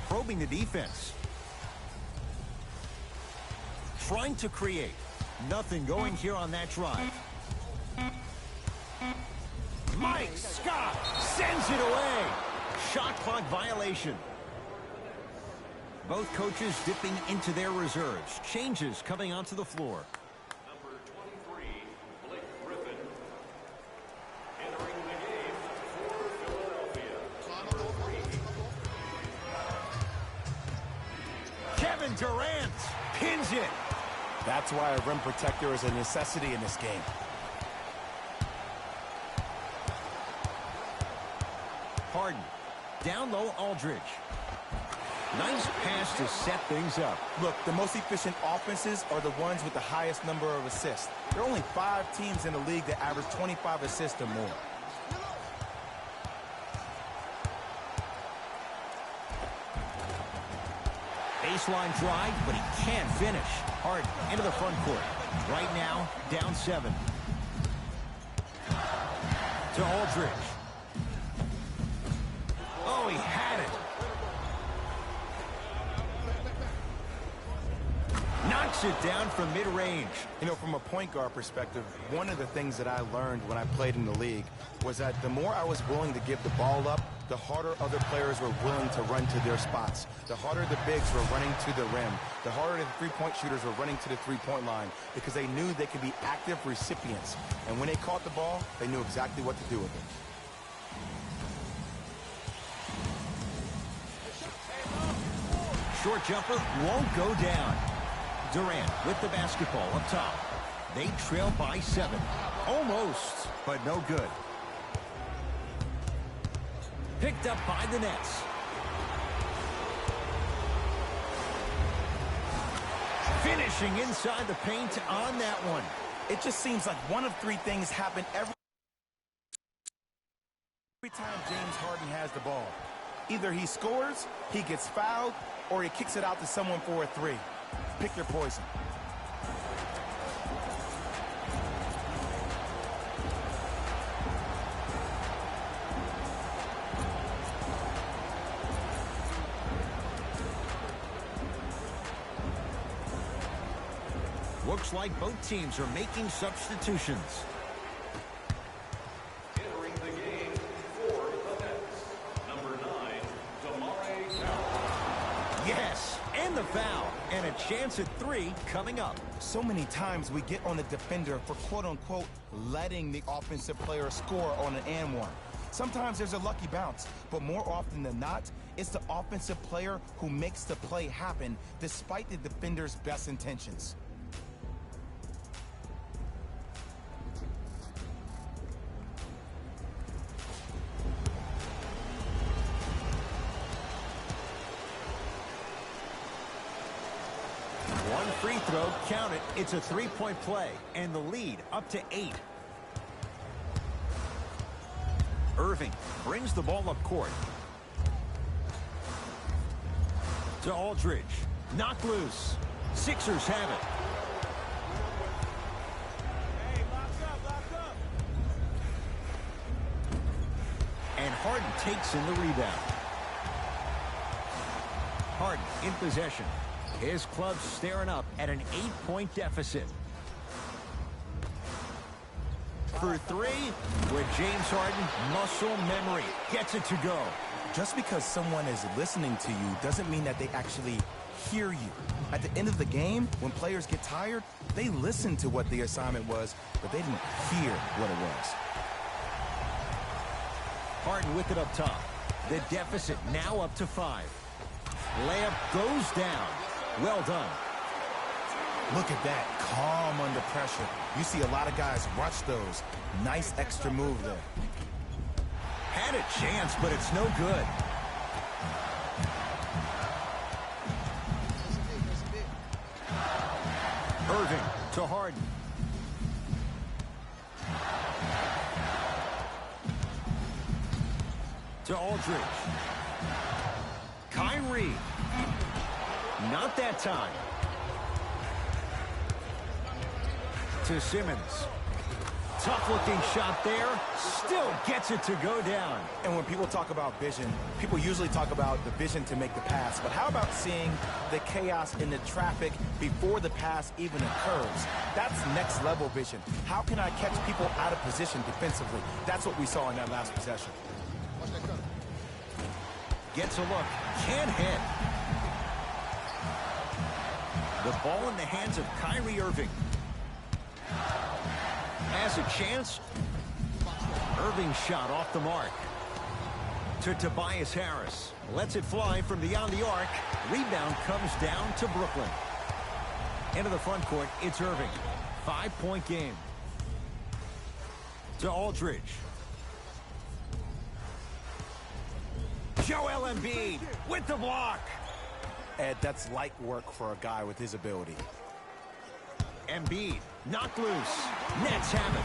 Probing the defense. Trying to create. Nothing going here on that drive. Mike Scott sends it away. Shot clock violation. Both coaches dipping into their reserves. Changes coming onto the floor. Number 23, Blake Griffin, entering the game for Philadelphia. Kevin Durant pins it. That's why a rim protector is a necessity in this game. Harden. Down low, Aldridge. Nice pass to set things up. Look, the most efficient offenses are the ones with the highest number of assists. There are only 5 teams in the league that average 25 assists or more. Baseline drive, but he can't finish. Harden into the front court. Right now, down 7. To Aldridge. Oh, he had it. Knocks it down from mid-range. You know, from a point guard perspective, one of the things that I learned when I played in the league was that the more I was willing to give the ball up, the harder other players were willing to run to their spots. The harder the bigs were running to the rim. The harder the three-point shooters were running to the three-point line because they knew they could be active recipients. And when they caught the ball, they knew exactly what to do with it. Short jumper won't go down. Durant with the basketball up top. They trail by 7. Almost, but no good. Picked up by the Nets. Finishing inside the paint on that one. It just seems like one of three things happen every time James Harden has the ball. Either he scores, he gets fouled, or he kicks it out to someone for a three. Pick your poison. Looks like both teams are making substitutions. Entering the game for the Nets, number 9, DeMar Carroll. Yes, and the foul. And a chance at 3 coming up. So many times we get on the defender for quote-unquote letting the offensive player score on an and one. Sometimes there's a lucky bounce, but more often than not, it's the offensive player who makes the play happen despite the defender's best intentions. One free throw, count it. It's a three-point play, and the lead up to 8. Irving brings the ball up court. To Aldridge. Knocked loose. Sixers have it. Hey, lock up. And Harden takes in the rebound. Harden in possession. His club staring up at an 8-point deficit. For 3, with James Harden, muscle memory. Gets it to go. Just because someone is listening to you doesn't mean that they actually hear you. At the end of the game, when players get tired, they listen to what the assignment was, but they didn't hear what it was. Harden with it up top. The deficit now up to 5. Layup goes down. Well done. Look at that, calm under pressure. You see a lot of guys rush those. Nice extra move there. Had a chance, but it's no good. Irving to Harden. To Aldridge. Kyrie. Not that time. To Simmons. Tough-looking shot there. Still gets it to go down. And when people talk about vision, people usually talk about the vision to make the pass. But how about seeing the chaos in the traffic before the pass even occurs? That's next-level vision. How can I catch people out of position defensively? That's what we saw in that last possession. Gets a look. Can't hit. The ball in the hands of Kyrie Irving. Has a chance. Irving shot off the mark. To Tobias Harris. Lets it fly from beyond the arc. Rebound comes down to Brooklyn. Into the front court, it's Irving. 5-point game. To Aldridge. Joel Embiid with the block. Ed, that's light work for a guy with his ability. Embiid knocked loose. Nets have it.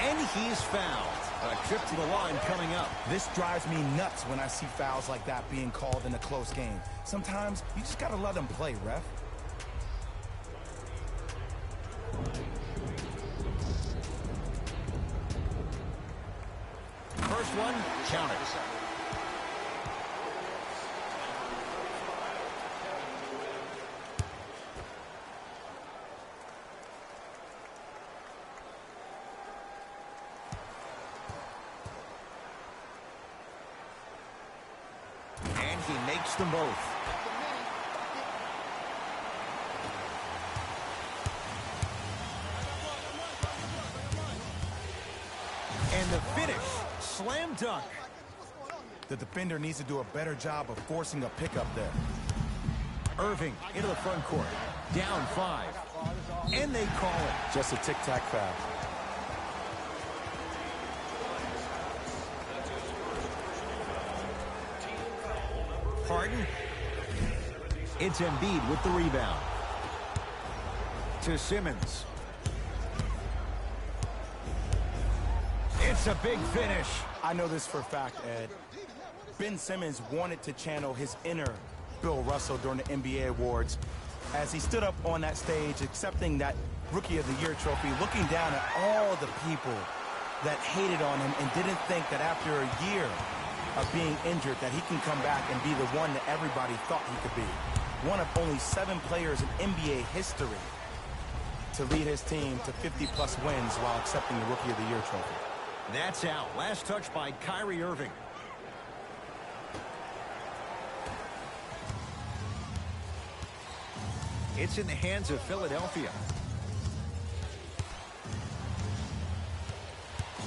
And he's fouled. A trip to the line coming up. This drives me nuts when I see fouls like that being called in a close game. Sometimes you just gotta let them play, ref. First one, count it. And he makes them both. And the finish, slam dunk. The defender needs to do a better job of forcing a pickup there. Irving into the front court, down 5. And they call it. Just a tic-tac foul. Harden It's Embiid with the rebound. To Simmons. It's a big finish. I know this for a fact, Ed. Ben Simmons wanted to channel his inner Bill Russell during the NBA Awards as he stood up on that stage accepting that Rookie of the Year trophy, looking down at all the people that hated on him and didn't think that after a year of being injured that he can come back and be the one that everybody thought he could be. One of only 7 players in NBA history to lead his team to 50-plus wins while accepting the Rookie of the Year trophy. That's out. Last touch by Kyrie Irving. It's in the hands of Philadelphia.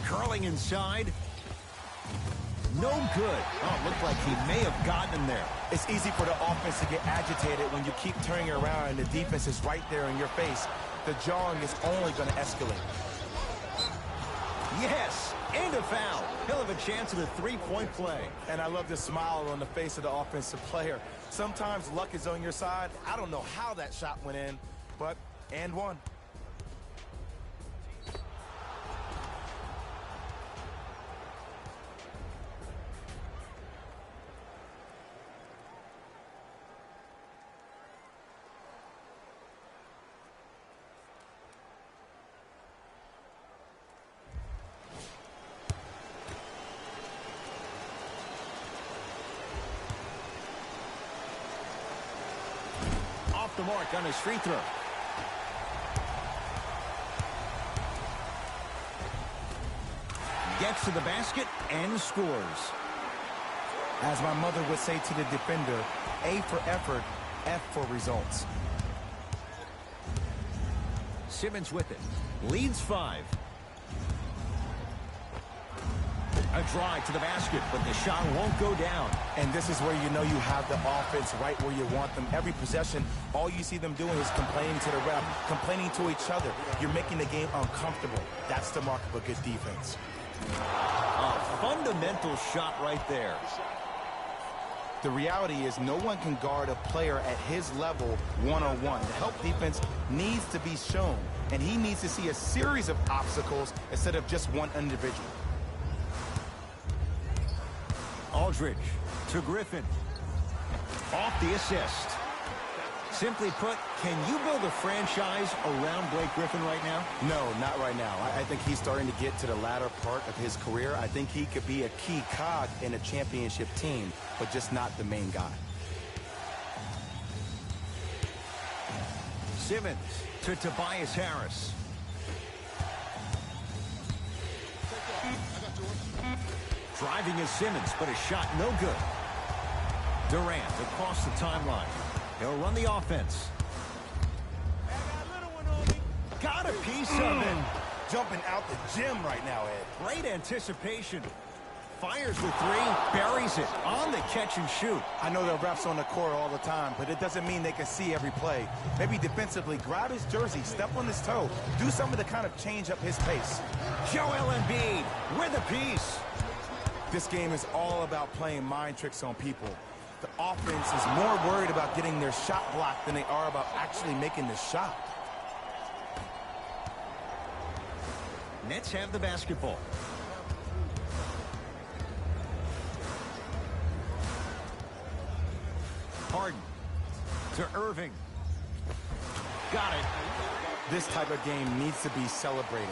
Curling inside. No good. Oh, it looked like he may have gotten him there. It's easy for the offense to get agitated when you keep turning it around and the defense is right there in your face. The jawing is only going to escalate. Yes, and a foul. He'll have a chance at a three-point play. And I love the smile on the face of the offensive player. Sometimes luck is on your side. I don't know how that shot went in, but and one. Off the mark on his free throw. Gets to the basket and scores. As my mother would say to the defender, A for effort, F for results. Simmons with it. Leads 5. A drive to the basket, but the shot won't go down. And this is where you know you have the offense right where you want them. Every possession, all you see them doing is complaining to the ref, complaining to each other. You're making the game uncomfortable. That's the mark of a good defense. A fundamental shot right there. The reality is no one can guard a player at his level one-on-one. The help defense needs to be shown, and he needs to see a series of obstacles instead of just one individual. Aldridge to Griffin. Off the assist. Simply put, can you build a franchise around Blake Griffin right now? No, not right now. I think he's starting to get to the latter part of his career. I think he could be a key cog in a championship team, but just not the main guy. Simmons to Tobias Harris. Driving is Simmons, but a shot no good. Durant across the timeline. He'll run the offense. Got a piece of it. Jumping out the gym right now, Ed. Great anticipation. Fires the 3, buries it on the catch and shoot. I know there are refs on the court all the time, but it doesn't mean they can see every play. Maybe defensively, grab his jersey, step on his toe, do something to kind of change up his pace. Joel Embiid with a piece. This game is all about playing mind tricks on people. The offense is more worried about getting their shot blocked than they are about actually making the shot. Nets have the basketball. Harden to Irving. Got it. This type of game needs to be celebrated.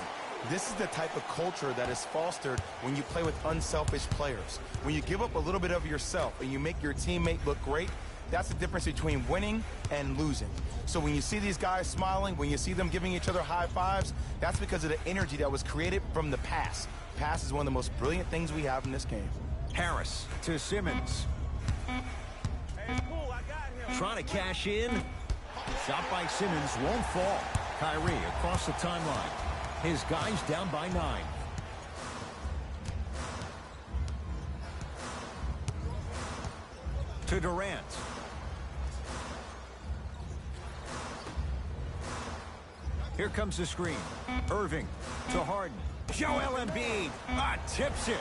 This is the type of culture that is fostered when you play with unselfish players. When you give up a little bit of yourself and you make your teammate look great, that's the difference between winning and losing. So when you see these guys smiling, when you see them giving each other high fives, that's because of the energy that was created from the pass. Pass is one of the most brilliant things we have in this game. Harris to Simmons. Trying to cash in. Shot by Simmons won't fall. Kyrie across the timeline. His guys down by 9. To Durant. Here comes the screen. Irving to Harden. Joel Embiid tips it.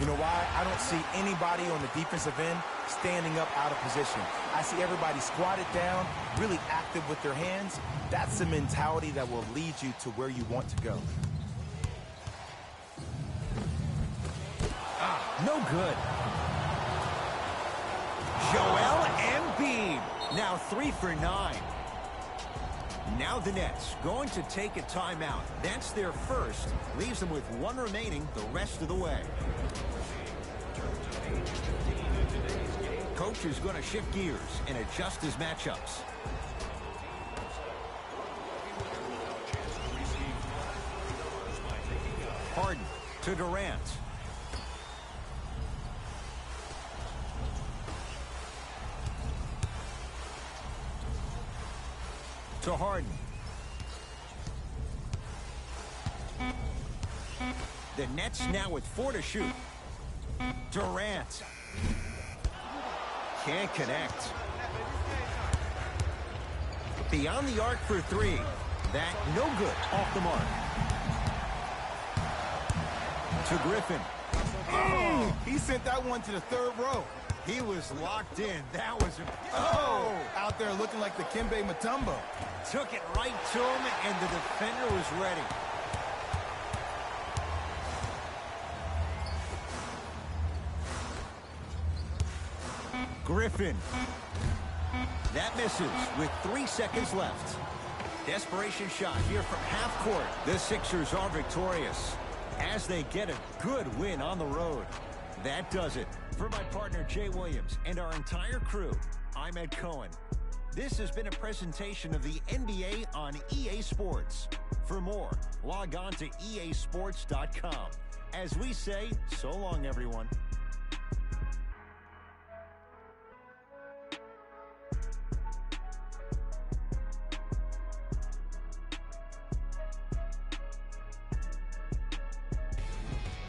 You know why? I don't see anybody on the defensive end standing up out of position. I see everybody squatted down, really active with their hands. That's the mentality that will lead you to where you want to go. No good. Joel Embiid, now 3 for 9. Now the Nets going to take a timeout. That's their first. Leaves them with 1 remaining the rest of the way. Coach is going to shift gears and adjust his matchups. Harden to Durant. To Harden. The Nets now with 4 to shoot. Durant. Can't connect. Beyond the arc for 3. That no good. Off the mark. To Griffin. Oh, he sent that one to the 3rd row. He was locked in. That was Out there looking like the Kembe Mutombo. took it right to him, and the defender was ready. Griffin. That misses with 3 seconds left. Desperation shot here from half court. The Sixers are victorious as they get a good win on the road. That does it. For my partner Jay Williams and our entire crew, I'm Ed Cohen. This has been a presentation of the NBA on EA Sports. For more, log on to easports.com. As we say, so long, everyone.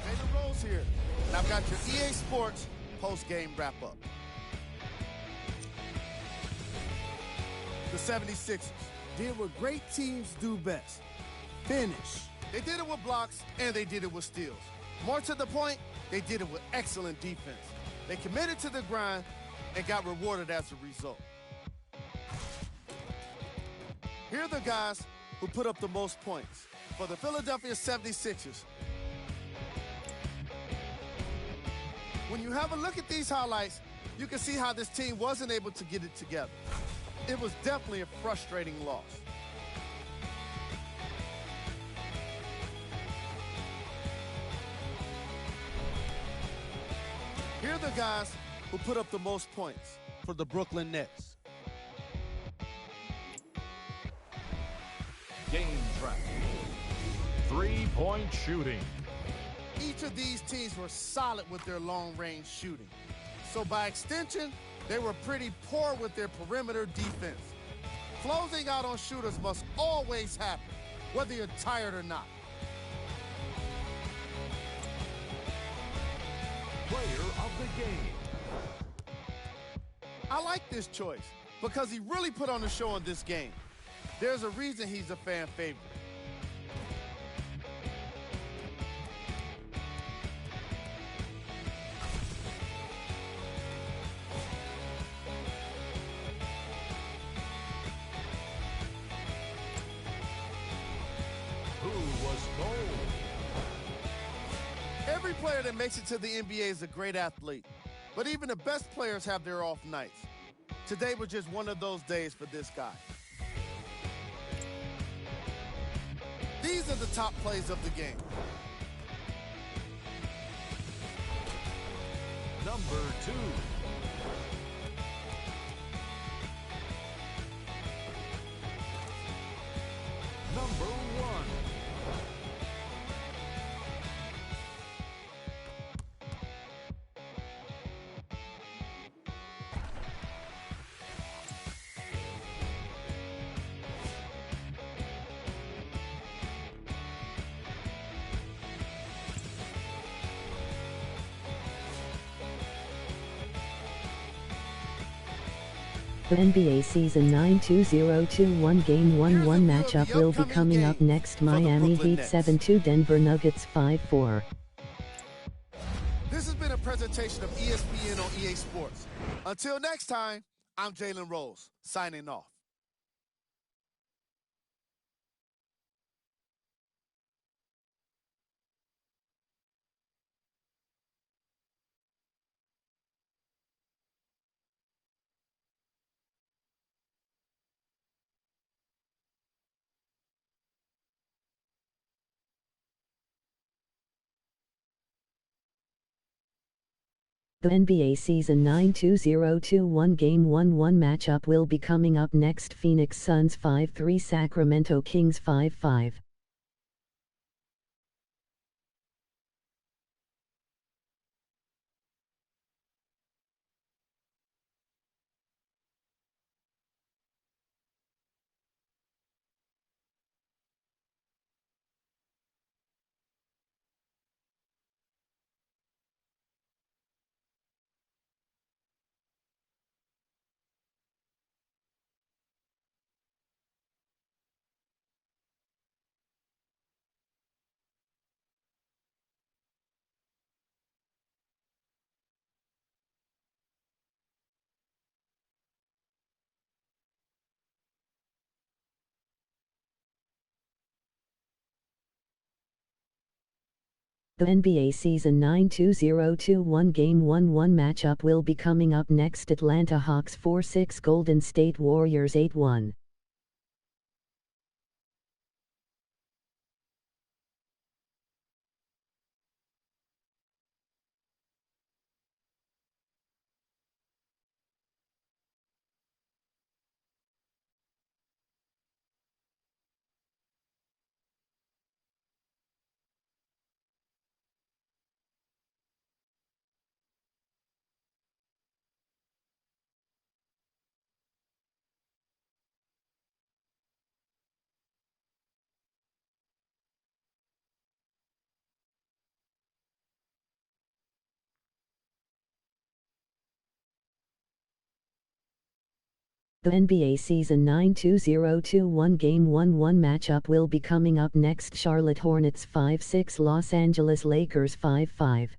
David Rose here, and I've got your EA Sports post-game wrap-up. The 76ers did what great teams do best: finish. They did it with blocks, and they did it with steals. More to the point, they did it with excellent defense. They committed to the grind and got rewarded as a result. Here are the guys who put up the most points. For the Philadelphia 76ers, when you have a look at these highlights, you can see how this team wasn't able to get it together. It was definitely a frustrating loss. Here are the guys who put up the most points for the Brooklyn Nets. Game track. 3-point shooting. Each of these teams were solid with their long-range shooting. So by extension, they were pretty poor with their perimeter defense. Closing out on shooters must always happen, whether you're tired or not. Player of the game. I like this choice because he really put on the show in this game. There's a reason he's a fan favorite. Who was cold? Every player that makes it to the NBA is a great athlete, but even the best players have their off nights. Today was just one of those days for this guy. These are the top plays of the game. Number 2. Number 1. The NBA Season 9-2021 Game 1-1 matchup will be coming up next. Miami Heat 7-2, Denver Nuggets 5-4. This has been a presentation of ESPN on EA Sports. Until next time, I'm Jalen Rose, signing off. The NBA Season 9-2021 Game 1-1 matchup will be coming up next. Phoenix Suns 5-3, Sacramento Kings 5-5. The NBA Season 9-2021 Game 1-1 matchup will be coming up next. Atlanta Hawks 4-6, Golden State Warriors 8-1. The NBA Season 9-2021 Game 1-1 matchup will be coming up next. Charlotte Hornets 5-6, Los Angeles Lakers 5-5.